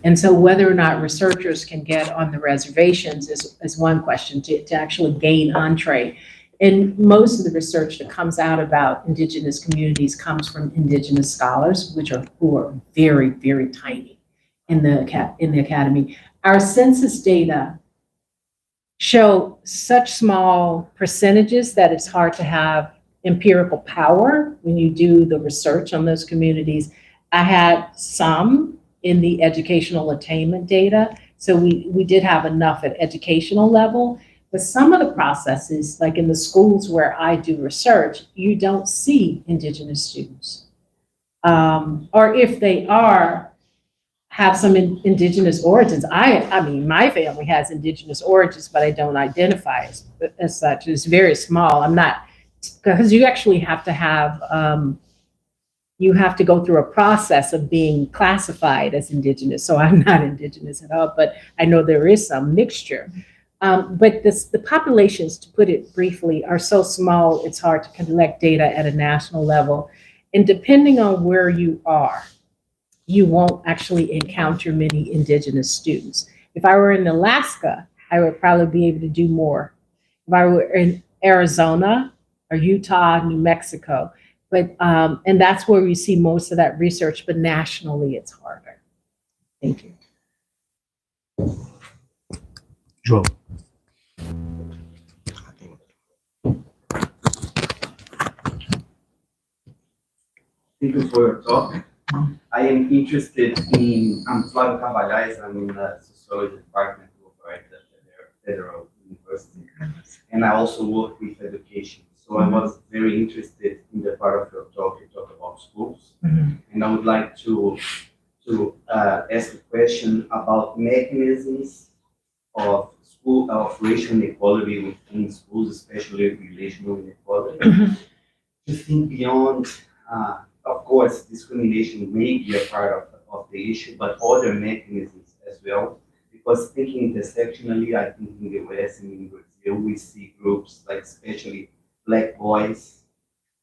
And so whether or not researchers can get on the reservations is one question to actually gain entree. And most of the research that comes out about indigenous communities comes from indigenous scholars, who are very, very tiny in the academy. Our census data show such small percentages that it's hard to have empirical power when you do the research on those communities. I had some in the educational attainment data, so we did have enough at educational level, but some of the processes, like in the schools where I do research, you don't see indigenous students. Or if they are, have some indigenous origins. I mean, my family has indigenous origins, but I don't identify as such. It's very small. I'm not, because you actually have to have, you have to go through a process of being classified as indigenous. So I'm not indigenous at all, but I know there is some mixture. But the populations, to put it briefly, are so small, it's hard to collect data at a national level. And depending on where you are, you won't actually encounter many indigenous students. If I were in Alaska, I would probably be able to do more. If I were in Arizona or Utah, New Mexico, but and that's where we see most of that research, but nationally it's harder. Thank you. João. Thank you for your talk. I am interested in, I'm Flávio Cavalhais, I'm in the Sociology Department at the Federal University, and I also work with education. So I was very interested in the part of your talk, you talk about schools, and I would like to ask a question about mechanisms of racial inequality within schools, especially relational inequality. To think beyond, of course, discrimination may be a part of the issue, but other mechanisms as well. Because thinking intersectionally, I think in the US and in Brazil, we see groups like especially Black boys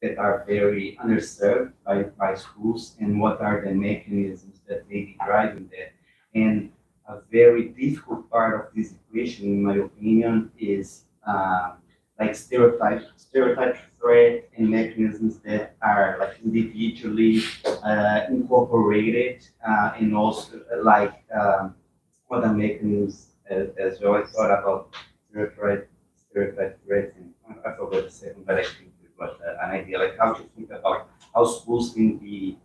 that are very underserved by schools, and what are the mechanisms that may be driving that. And a very difficult part of this equation, in my opinion, is like stereotype threat and mechanisms that are like individually incorporated, and also like other mechanisms as well. I thought about stereotype threat, and I forgot the second, but I think it was an idea, like how to think about how schools can be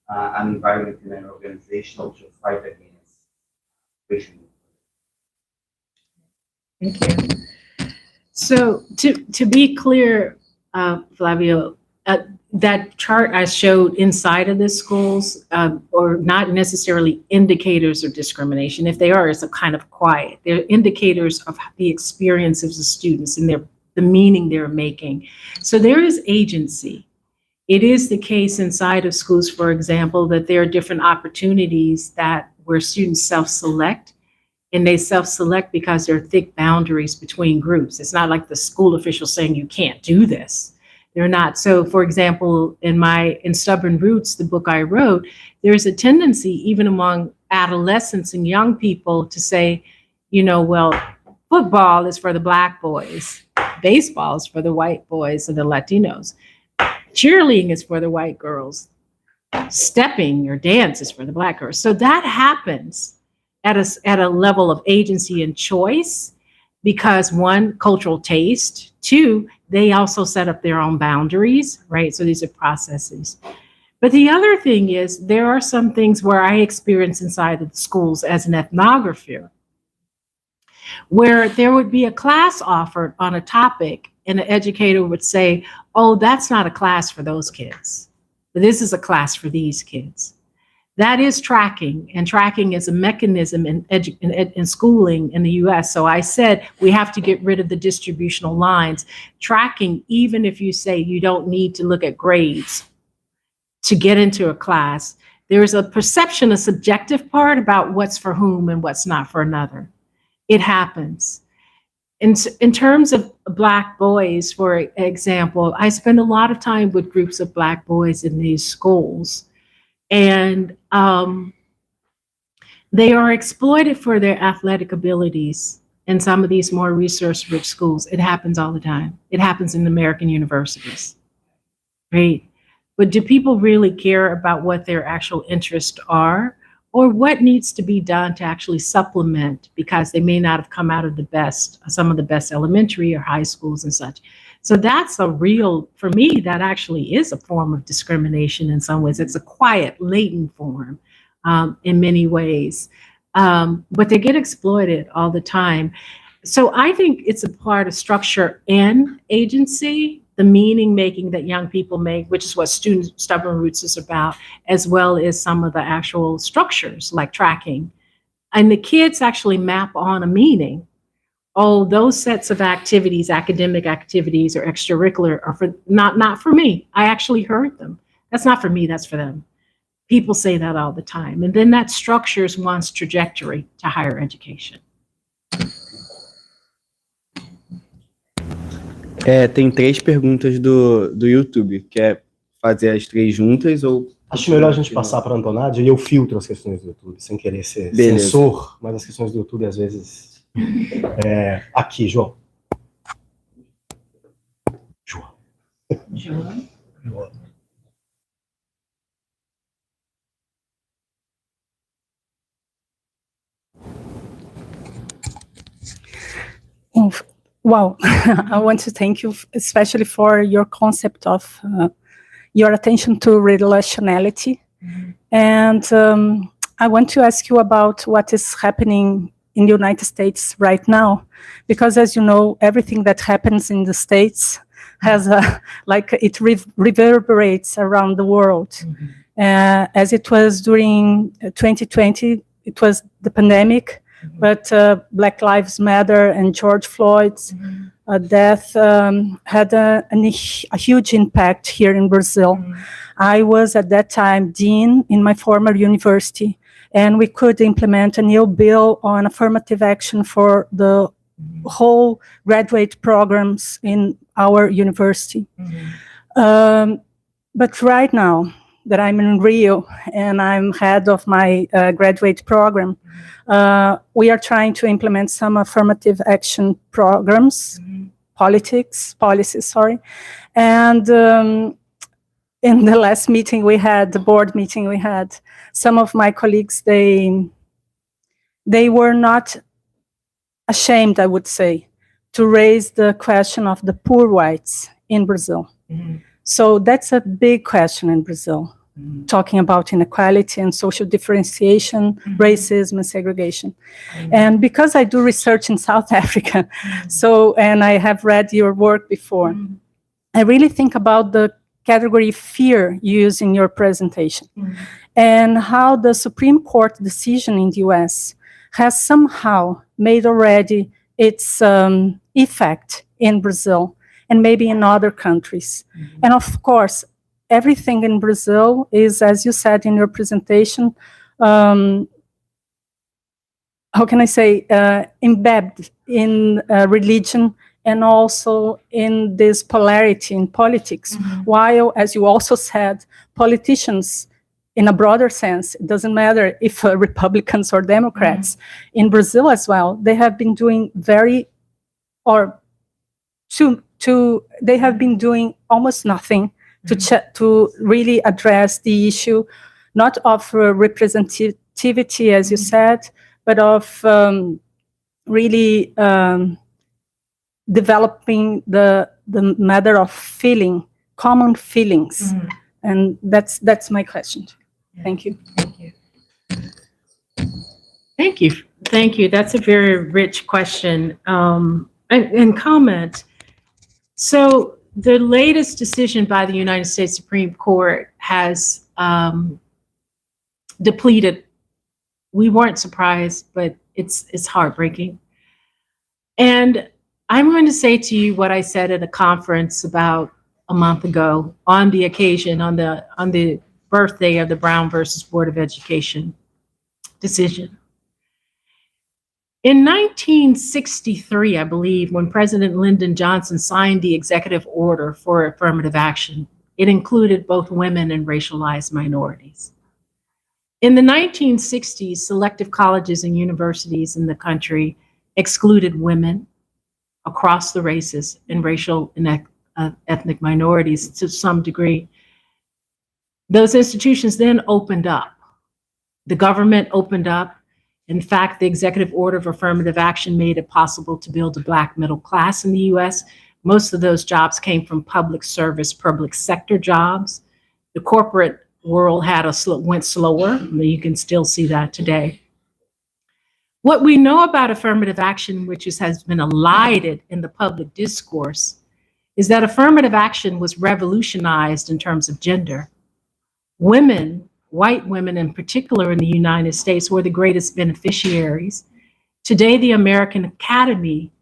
an environment and an organization to fight against racial. Thank you. So to be clear, Flavio, that chart I showed inside of the schools are not necessarily indicators of discrimination. If they are, it's a kind of quiet. They're indicators of the experiences of students and the meaning they're making. So there is agency. It is the case inside of schools, for example, that there are different opportunities where students self-select. And they self-select because there are thick boundaries between groups. It's not like the school official saying you can't do this. They're not. So for example, in Stubborn Roots, the book I wrote, there's a tendency even among adolescents and young people to say, well, football is for the Black boys, baseball is for the white boys and the Latinos, cheerleading is for the white girls, stepping or dance is for the Black girls. So that happens at a level of agency and choice, because one, cultural taste, two, they also set up their own boundaries, right? So these are processes. But the other thing is, there are some things where I experience inside of the schools as an ethnographer, where there would be a class offered on a topic and an educator would say, oh, that's not a class for those kids, but this is a class for these kids. That is tracking, and tracking is a mechanism in schooling in the US. So I said we have to get rid of the distributional lines. Tracking, even if you say you don't need to look at grades to get into a class, there's a perception, a subjective part about what's for whom and what's not for another. It happens. In terms of Black boys, for example, I spend a lot of time with groups of Black boys in these schools, and they are exploited for their athletic abilities in some of these more resource-rich schools. It happens all the time. It happens in American universities, right? But do people really care about what their actual interests are, or what needs to be done to actually supplement, because they may not have come out of some of the best elementary or high schools and such. So that's a real, for me, that actually is a form of discrimination in some ways. It's a quiet, latent form in many ways, but they get exploited all the time. So I think it's a part of structure and agency, the meaning making that young people make, which is what Student Stubborn Roots is about, as well as some of the actual structures like tracking. And the kids actually map on a meaning. Oh, those sets of activities, academic activities or extracurricular are for not for me. I actually heard them. That's not for me, that's for them. People say that all the time. And then that structures one's trajectory to higher education. Tem 3 perguntas do YouTube. Quer fazer as 3 juntas ou... Acho melhor a gente passar para a Antonádia e eu filtro as questões do YouTube, sem querer ser Beleza. censor, mas as questões do YouTube, às vezes... aqui, João. João. Wow, I want to thank you, especially for your concept of your attention to relationality. And I want to ask you about what is happening in the United States right now, because as you know, everything that happens in the States has it reverberates around the world. As it was during 2020, it was the pandemic. But Black Lives Matter and George Floyd's death had a huge impact here in Brazil. I was at that time dean in my former university, and we could implement a new bill on affirmative action for the whole graduate programs in our university. But right now that I'm in Rio and I'm head of my graduate program, we are trying to implement some affirmative action programs, policies, and in the last meeting we had, the board meeting we had, some of my colleagues, they were not ashamed, I would say, to raise the question of the poor whites in Brazil. So that's a big question in Brazil, talking about inequality and social differentiation, racism and segregation. And because I do research in South Africa, and I have read your work before, I really think about the category fear used in your presentation and how the Supreme Court decision in the US has somehow made already its effect in Brazil and maybe in other countries. And of course, everything in Brazil is, as you said in your presentation, how can I say, embedded in religion and also in this polarity in politics. While, as you also said, politicians, in a broader sense, it doesn't matter if Republicans or Democrats, in Brazil as well, they have been doing they have been doing almost nothing to really address the issue, not of representativity, as you said, but of really developing the matter of feeling, common feelings. And that's my question. Thank you. Thank you. That's a very rich question and comment. So the latest decision by the United States Supreme Court has depleted. We weren't surprised, but it's heartbreaking. And I'm going to say to you what I said at a conference about a month ago on the occasion, on the birthday of the Brown versus Board of Education decision. In 1963, I believe, when President Lyndon Johnson signed the executive order for affirmative action, it included both women and racialized minorities. In the 1960s, selective colleges and universities in the country excluded women across the races and racial and ethnic minorities to some degree. Those institutions then opened up. The government opened up. In fact, the executive order of affirmative action made it possible to build a Black middle class in the US. Most of those jobs came from public service, public sector jobs. The corporate world went slower. You can still see that today. What we know about affirmative action, which has been elided in the public discourse, is that affirmative action was revolutionized in terms of gender. Women, white women in particular in the United States, were the greatest beneficiaries. Today, the American Academy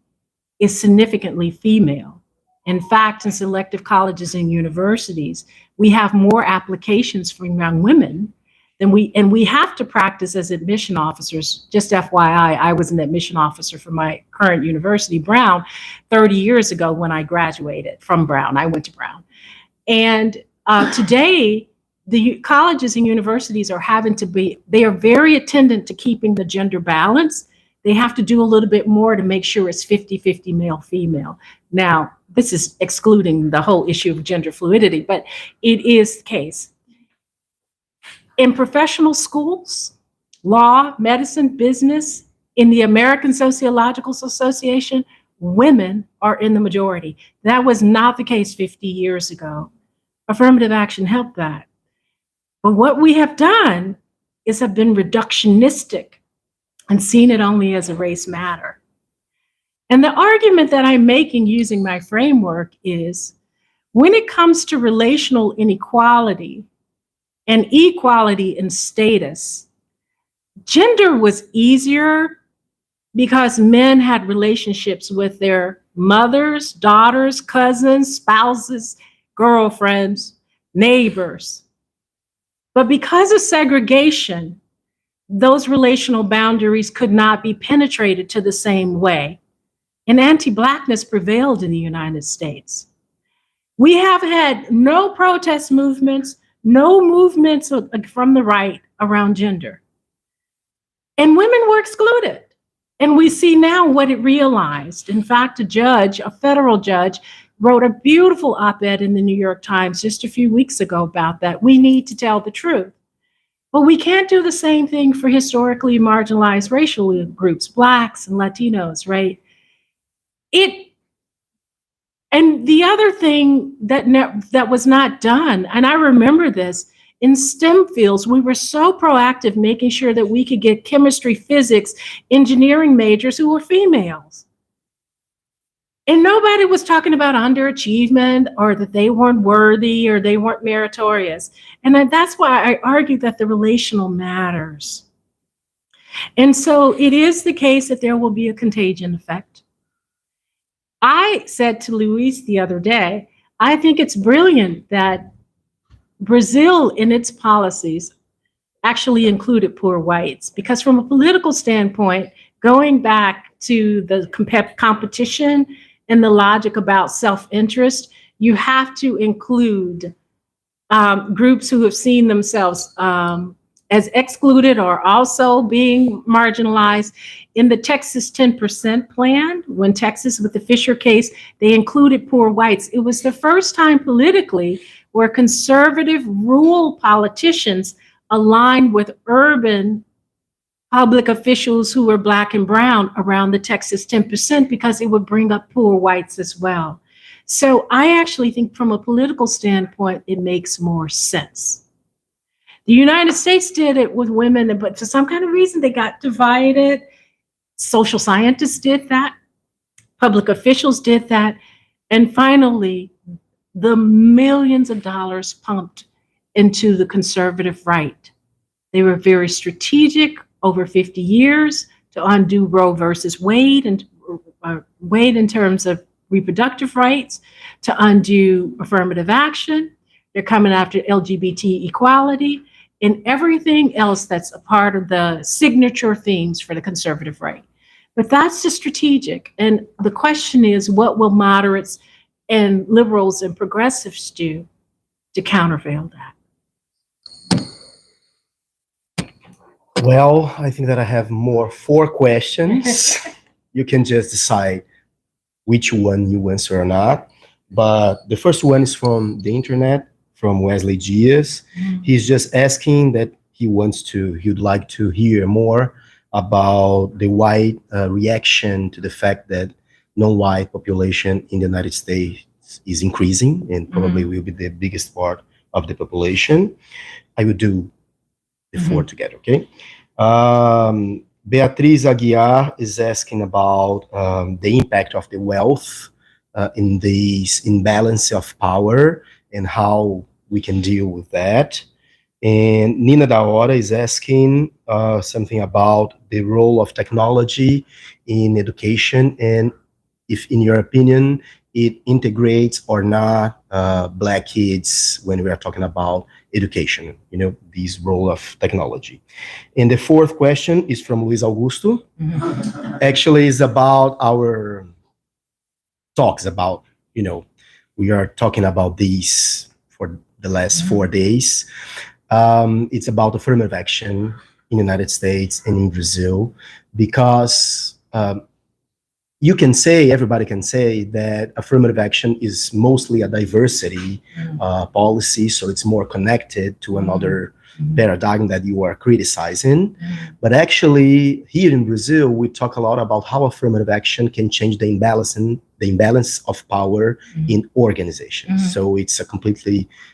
is significantly female. In fact, in selective colleges and universities, we have more applications from young women than we have to practice as admission officers. Just FYI, I was an admission officer for my current university, Brown, 30 years ago when I graduated from Brown. I went to Brown. And today, the colleges and universities are they are very attentive to keeping the gender balance. They have to do a little bit more to make sure it's 50-50 male-female. Now, this is excluding the whole issue of gender fluidity, but it is the case. In professional schools, law, medicine, business, in the American Sociological Association, women are in the majority. That was not the case 50 years ago. Affirmative action helped that. But what we have done is have been reductionistic and seen it only as a race matter. And the argument that I'm making using my framework is when it comes to relational inequality and equality in status, gender was easier because men had relationships with their mothers, daughters, cousins, spouses, girlfriends, neighbors. But because of segregation, those relational boundaries could not be penetrated to the same way. And anti-Blackness prevailed in the United States. We have had no protest movements, no movements from the right around gender. And women were excluded. And we see now what it realized. In fact, a federal judge, wrote a beautiful op-ed in the New York Times just a few weeks ago about that. We need to tell the truth. But we can't do the same thing for historically marginalized racial groups, Blacks and Latinos, right? And the other thing that was not done, and I remember this, in STEM fields, we were so proactive making sure that we could get chemistry, physics, engineering majors who were females. And nobody was talking about underachievement or that they weren't worthy or they weren't meritorious. And that's why I argue that the relational matters. And so it is the case that there will be a contagion effect. I said to Luis the other day, I think it's brilliant that Brazil in its policies actually included poor whites, because from a political standpoint, going back to the competition and the logic about self-interest, you have to include groups who have seen themselves as excluded or also being marginalized. In the Texas 10% plan, when Texas, with the Fisher case, they included poor whites. It was the first time politically where conservative rural politicians aligned with urban public officials who were Black and brown around the Texas 10%, because it would bring up poor whites as well. So I actually think from a political standpoint, it makes more sense. The United States did it with women, but for some kind of reason, they got divided. Social scientists did that. Public officials did that. And finally, the millions of dollars pumped into the conservative right. They were very strategic over 50 years to undo Roe versus Wade, and Wade in terms of reproductive rights, to undo affirmative action. They're coming after LGBT equality and everything else that's a part of the signature themes for the conservative right. But that's the strategic. And the question is, what will moderates and liberals and progressives do to countervail that? Well, I think that I have four questions. You can just decide which one you answer or not. But the first one is from the internet, from Wesley Diaz. He's just asking that he'd like to hear more about the white reaction to the fact that non-white population in the United States is increasing and probably will be the biggest part of the population. I will do the four together, okay? Beatriz Aguiar is asking about the impact of the wealth in this imbalance of power and how we can deal with that. And Nina Daora is asking something about the role of technology in education and if, in your opinion, it integrates or not Black kids when we are talking about education, this role of technology. And the fourth question is from Luis Augusto. Actually, it's about our talks about, we are talking about these for the last 4 days. It's about affirmative action in the United States and in Brazil, because everybody can say that affirmative action is mostly a diversity policy, so it's more connected to another paradigm that you are criticizing. But actually, here in Brazil, we talk a lot about how affirmative action can change the imbalance of power in organizations. So it's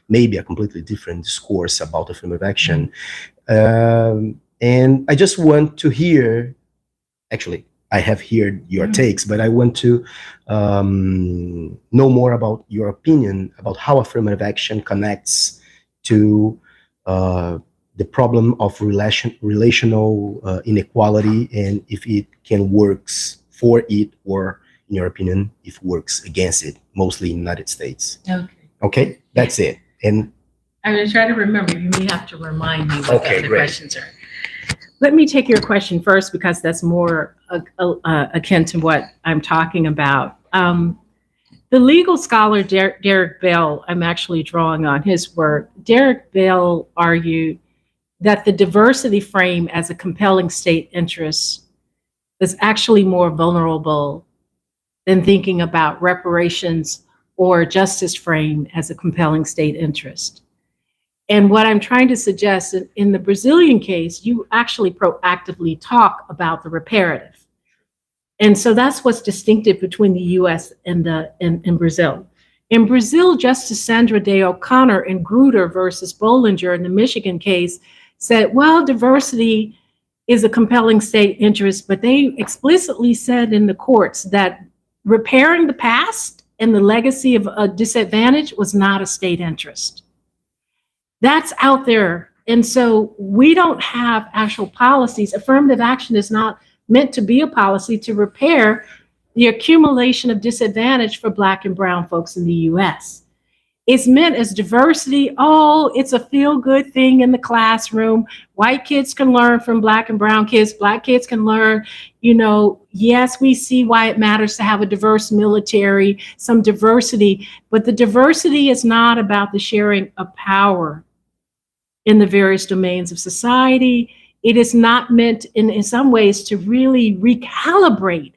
maybe a completely different discourse about affirmative action. And I just want to hear, actually, I have heard your takes, but I want to know more about your opinion about how affirmative action connects to the problem of relational inequality, and if it can works for it, or in your opinion, if it works against it, mostly in the United States. Okay, that's it. And I'm going to try to remember. You may have to remind me what the great. questions are. Let me take your question first, because that's more akin to what I'm talking about. The legal scholar Derek Bell, I'm actually drawing on his work. Derek Bell argued that the diversity frame as a compelling state interest is actually more vulnerable than thinking about reparations or justice frame as a compelling state interest. And what I'm trying to suggest in the Brazilian case, you actually proactively talk about the reparative. And so that's what's distinctive between the US and Brazil. In Brazil, Justice Sandra Day O'Connor in Grutter versus Bollinger in the Michigan case said, well, diversity is a compelling state interest, but they explicitly said in the courts that repairing the past and the legacy of a disadvantage was not a state interest. That's out there. And so we don't have actual policies. Affirmative action is not meant to be a policy to repair the accumulation of disadvantage for Black and brown folks in the US. It's meant as diversity. Oh, it's a feel-good thing in the classroom. White kids can learn from Black and brown kids. Black kids can learn, yes, we see why it matters to have a diverse military, some diversity, but the diversity is not about the sharing of power in the various domains of society. It is not meant in some ways to really recalibrate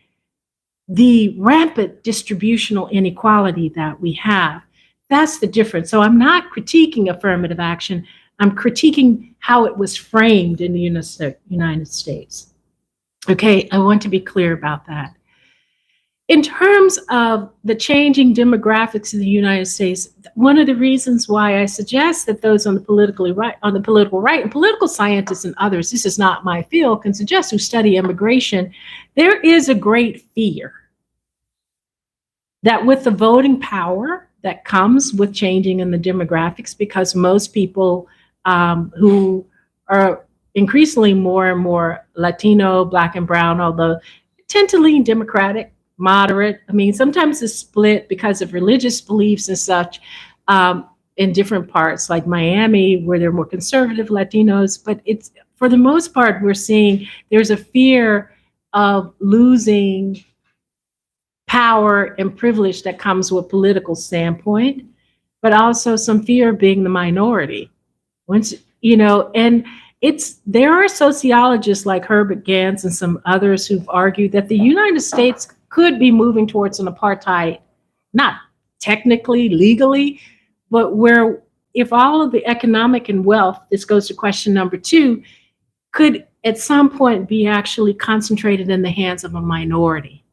the rampant distributional inequality that we have. That's the difference. So I'm not critiquing affirmative action. I'm critiquing how it was framed in the United States. Okay, I want to be clear about that. In terms of the changing demographics of the United States, one of the reasons why I suggest that those on the political right, and political scientists and others, this is not my field, can suggest who study immigration, there is a great fear that with the voting power that comes with changing in the demographics, because most people who are increasingly more and more Latino, Black and brown, although tend to lean Democratic, moderate. I mean, sometimes it's split because of religious beliefs and such in different parts, like Miami, where they're more conservative Latinos. But it's, for the most part, we're seeing there's a fear of losing power and privilege that comes with political standpoint, but also some fear of being the minority. Once, you know, and there are sociologists like Herbert Gans and some others who've argued that the United States could be moving towards an apartheid, not technically, legally, but where if all of the economic and wealth, this goes to question number 2, could at some point be actually concentrated in the hands of a minority.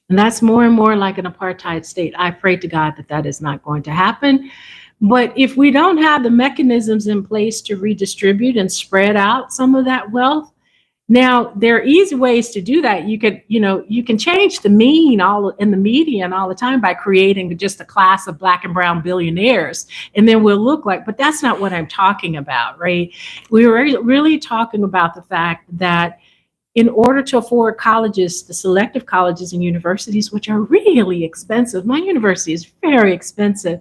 And that's more and more like an apartheid state. I pray to God that that is not going to happen. But if we don't have the mechanisms in place to redistribute and spread out some of that wealth, now there are easy ways to do that. You could, you know, you can change the mean all in the media and all the time by creating just a class of Black and brown billionaires, and then we'll look like, but that's not what I'm talking about, right? We were really talking about the fact that in order to afford colleges, the selective colleges and universities, which are really expensive, my university is very expensive,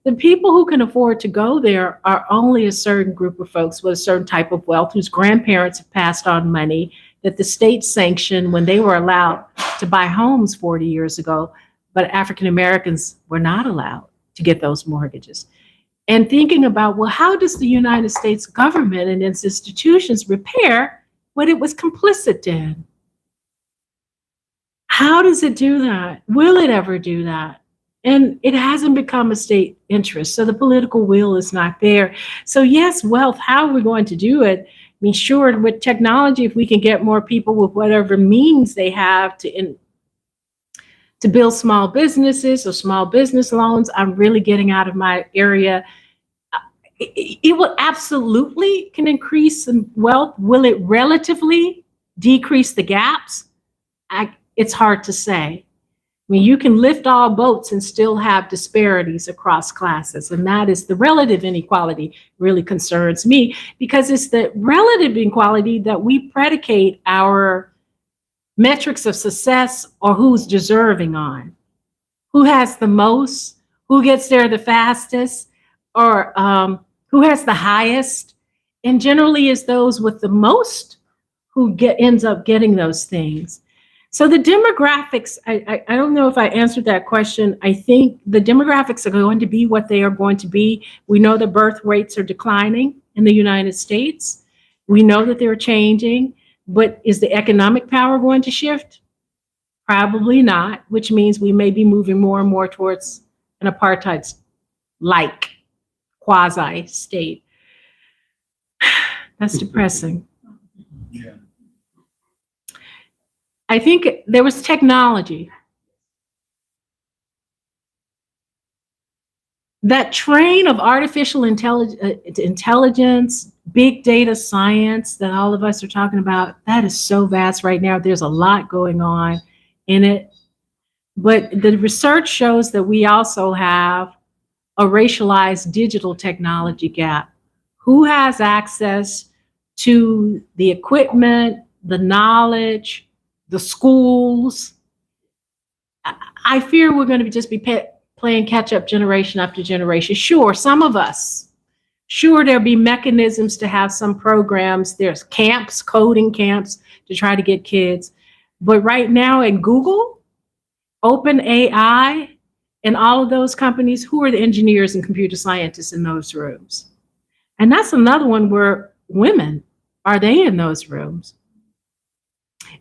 the people who can afford to go there are only a certain group of folks with a certain type of wealth whose grandparents have passed on money that the state sanctioned when they were allowed to buy homes 40 years ago, but African Americans were not allowed to get those mortgages. And thinking about, well, how does the United States government and its institutions repair what it was complicit in? How does it do that? Will it ever do that? And it hasn't become a state interest, so the political will is not there. So yes, wealth, how are we going to do it? I mean, sure, with technology, if we can get more people with whatever means they have to build small businesses or small business loans, I'm really getting out of my area. It will absolutely can increase some wealth. Will it relatively decrease the gaps? It's hard to say. I mean, you can lift all boats and still have disparities across classes. And that is the relative inequality really concerns me, because it's the relative inequality that we predicate our metrics of success or who's deserving on. Who has the most, who gets there the fastest, or who has the highest. And generally it's those with the most who ends up getting those things. So the demographics, I don't know if I answered that question. I think the demographics are going to be what they are going to be. We know the birth rates are declining in the United States. We know that they're changing, but is the economic power going to shift? Probably not, which means we may be moving more and more towards an apartheid-like quasi-state. That's depressing. Yeah. I think there was technology. That train of artificial intelligence, big data science that all of us are talking about, that is so vast right now. There's a lot going on in it. But the research shows that we also have a racialized digital technology gap. Who has access to the equipment, the knowledge, the schools? I fear we're going to just be playing catch up generation after generation. Sure, some of us, sure, there'll be mechanisms to have some programs. There's camps, coding camps to try to get kids. But right now in Google, OpenAI, and all of those companies, who are the engineers and computer scientists in those rooms? And that's another one where women, are they in those rooms?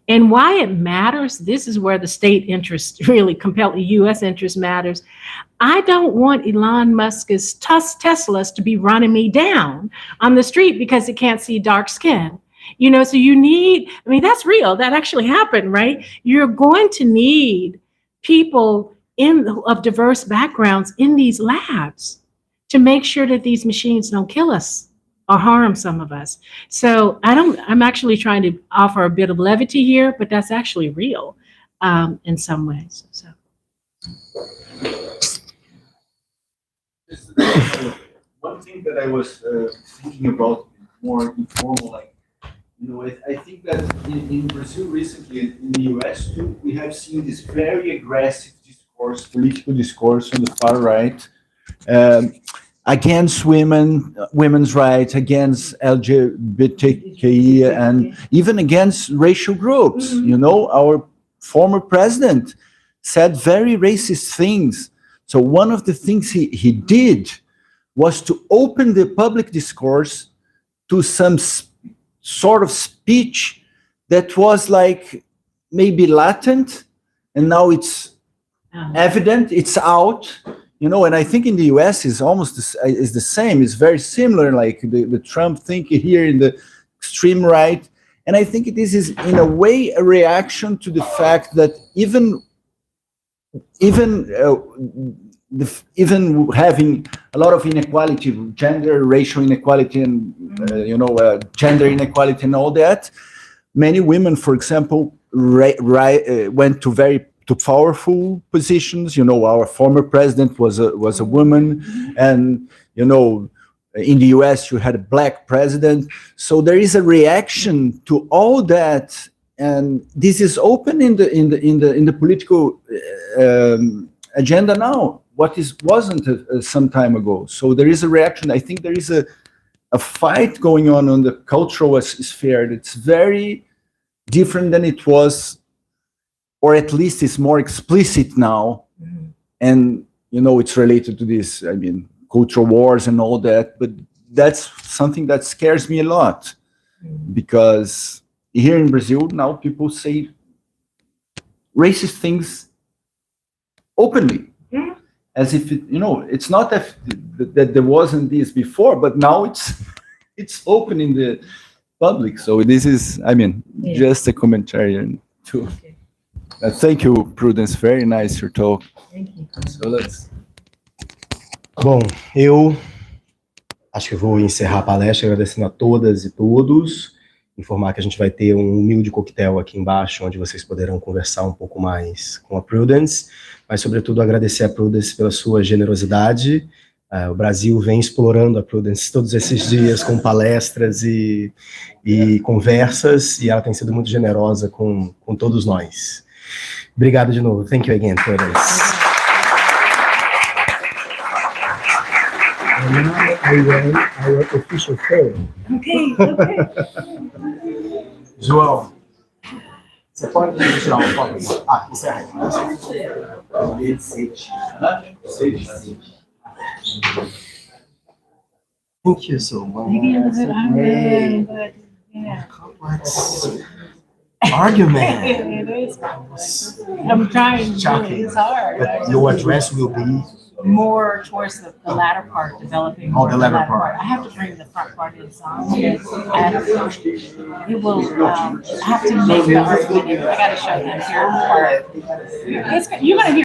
And why it matters, this is where the state interest really compelled, the US interest matters. I don't want Elon Musk's Teslas to be running me down on the street because it can't see dark skin. You know, so you need, I mean, that's real, that actually happened, right? You're going to need people of diverse backgrounds in these labs to make sure that these machines don't kill us or harm some of us. So I'm actually trying to offer a bit of levity here, but that's actually real in some ways. So. One thing that I was thinking about more informal, like, you know, I think that in Brazil recently, in the US too, we have seen this very aggressive discourse, political discourse on the far right. against women's rights, against LGBTQI, and even against racial groups. You know, our former president said very racist things. So one of the things he did was to open the public discourse to some sort of speech that was like maybe latent, and now it's evident, it's out, you know. And I think in the US is almost is the same. It's very similar, like the Trump thing here in the extreme right. And I think this is in a way a reaction to the fact that even having a lot of inequality, gender, racial inequality, and gender inequality and all that, many women, for example, went to powerful positions. You know, our former president was a woman, and you know, in the US you had a black president. So there is a reaction to all that, and this is open in the political agenda now. What wasn't some time ago. So there is a reaction. I think there is a fight going on the cultural sphere that's very different than it was, or at least it's more explicit now. And, you know, it's related to this, I mean, cultural wars and all that, but that's something that scares me a lot, because here in Brazil now people say racist things openly. As if it, you know, it's not that there wasn't this before, but now it's open in the public. So this is, I mean, just a commentary too. Okay. Thank you, Prudence. Very nice your talk. Thank you. So let's. Bom, eu acho que vou encerrar a palestra agradecendo a todas e todos, informar que a gente vai ter um humilde coquetel aqui embaixo, onde vocês poderão conversar um pouco mais com a Prudence, mas, sobretudo, agradecer a Prudence pela sua generosidade. O Brasil vem explorando a Prudence todos esses dias com palestras e conversas, e ela tem sido muito generosa com todos nós. Obrigado de novo. Thank you again, Prudence. Our official photo. Okay. João, você pode tirar uma foto? Isso é Thank you so much. Complex argument. It is. I'm trying. Shocking. It's hard. But your address will be more towards the latter part, developing. Oh, the latter part. I have to bring the front part in some. It will. I have to make the argument. I got to show them here part. You're gonna hear.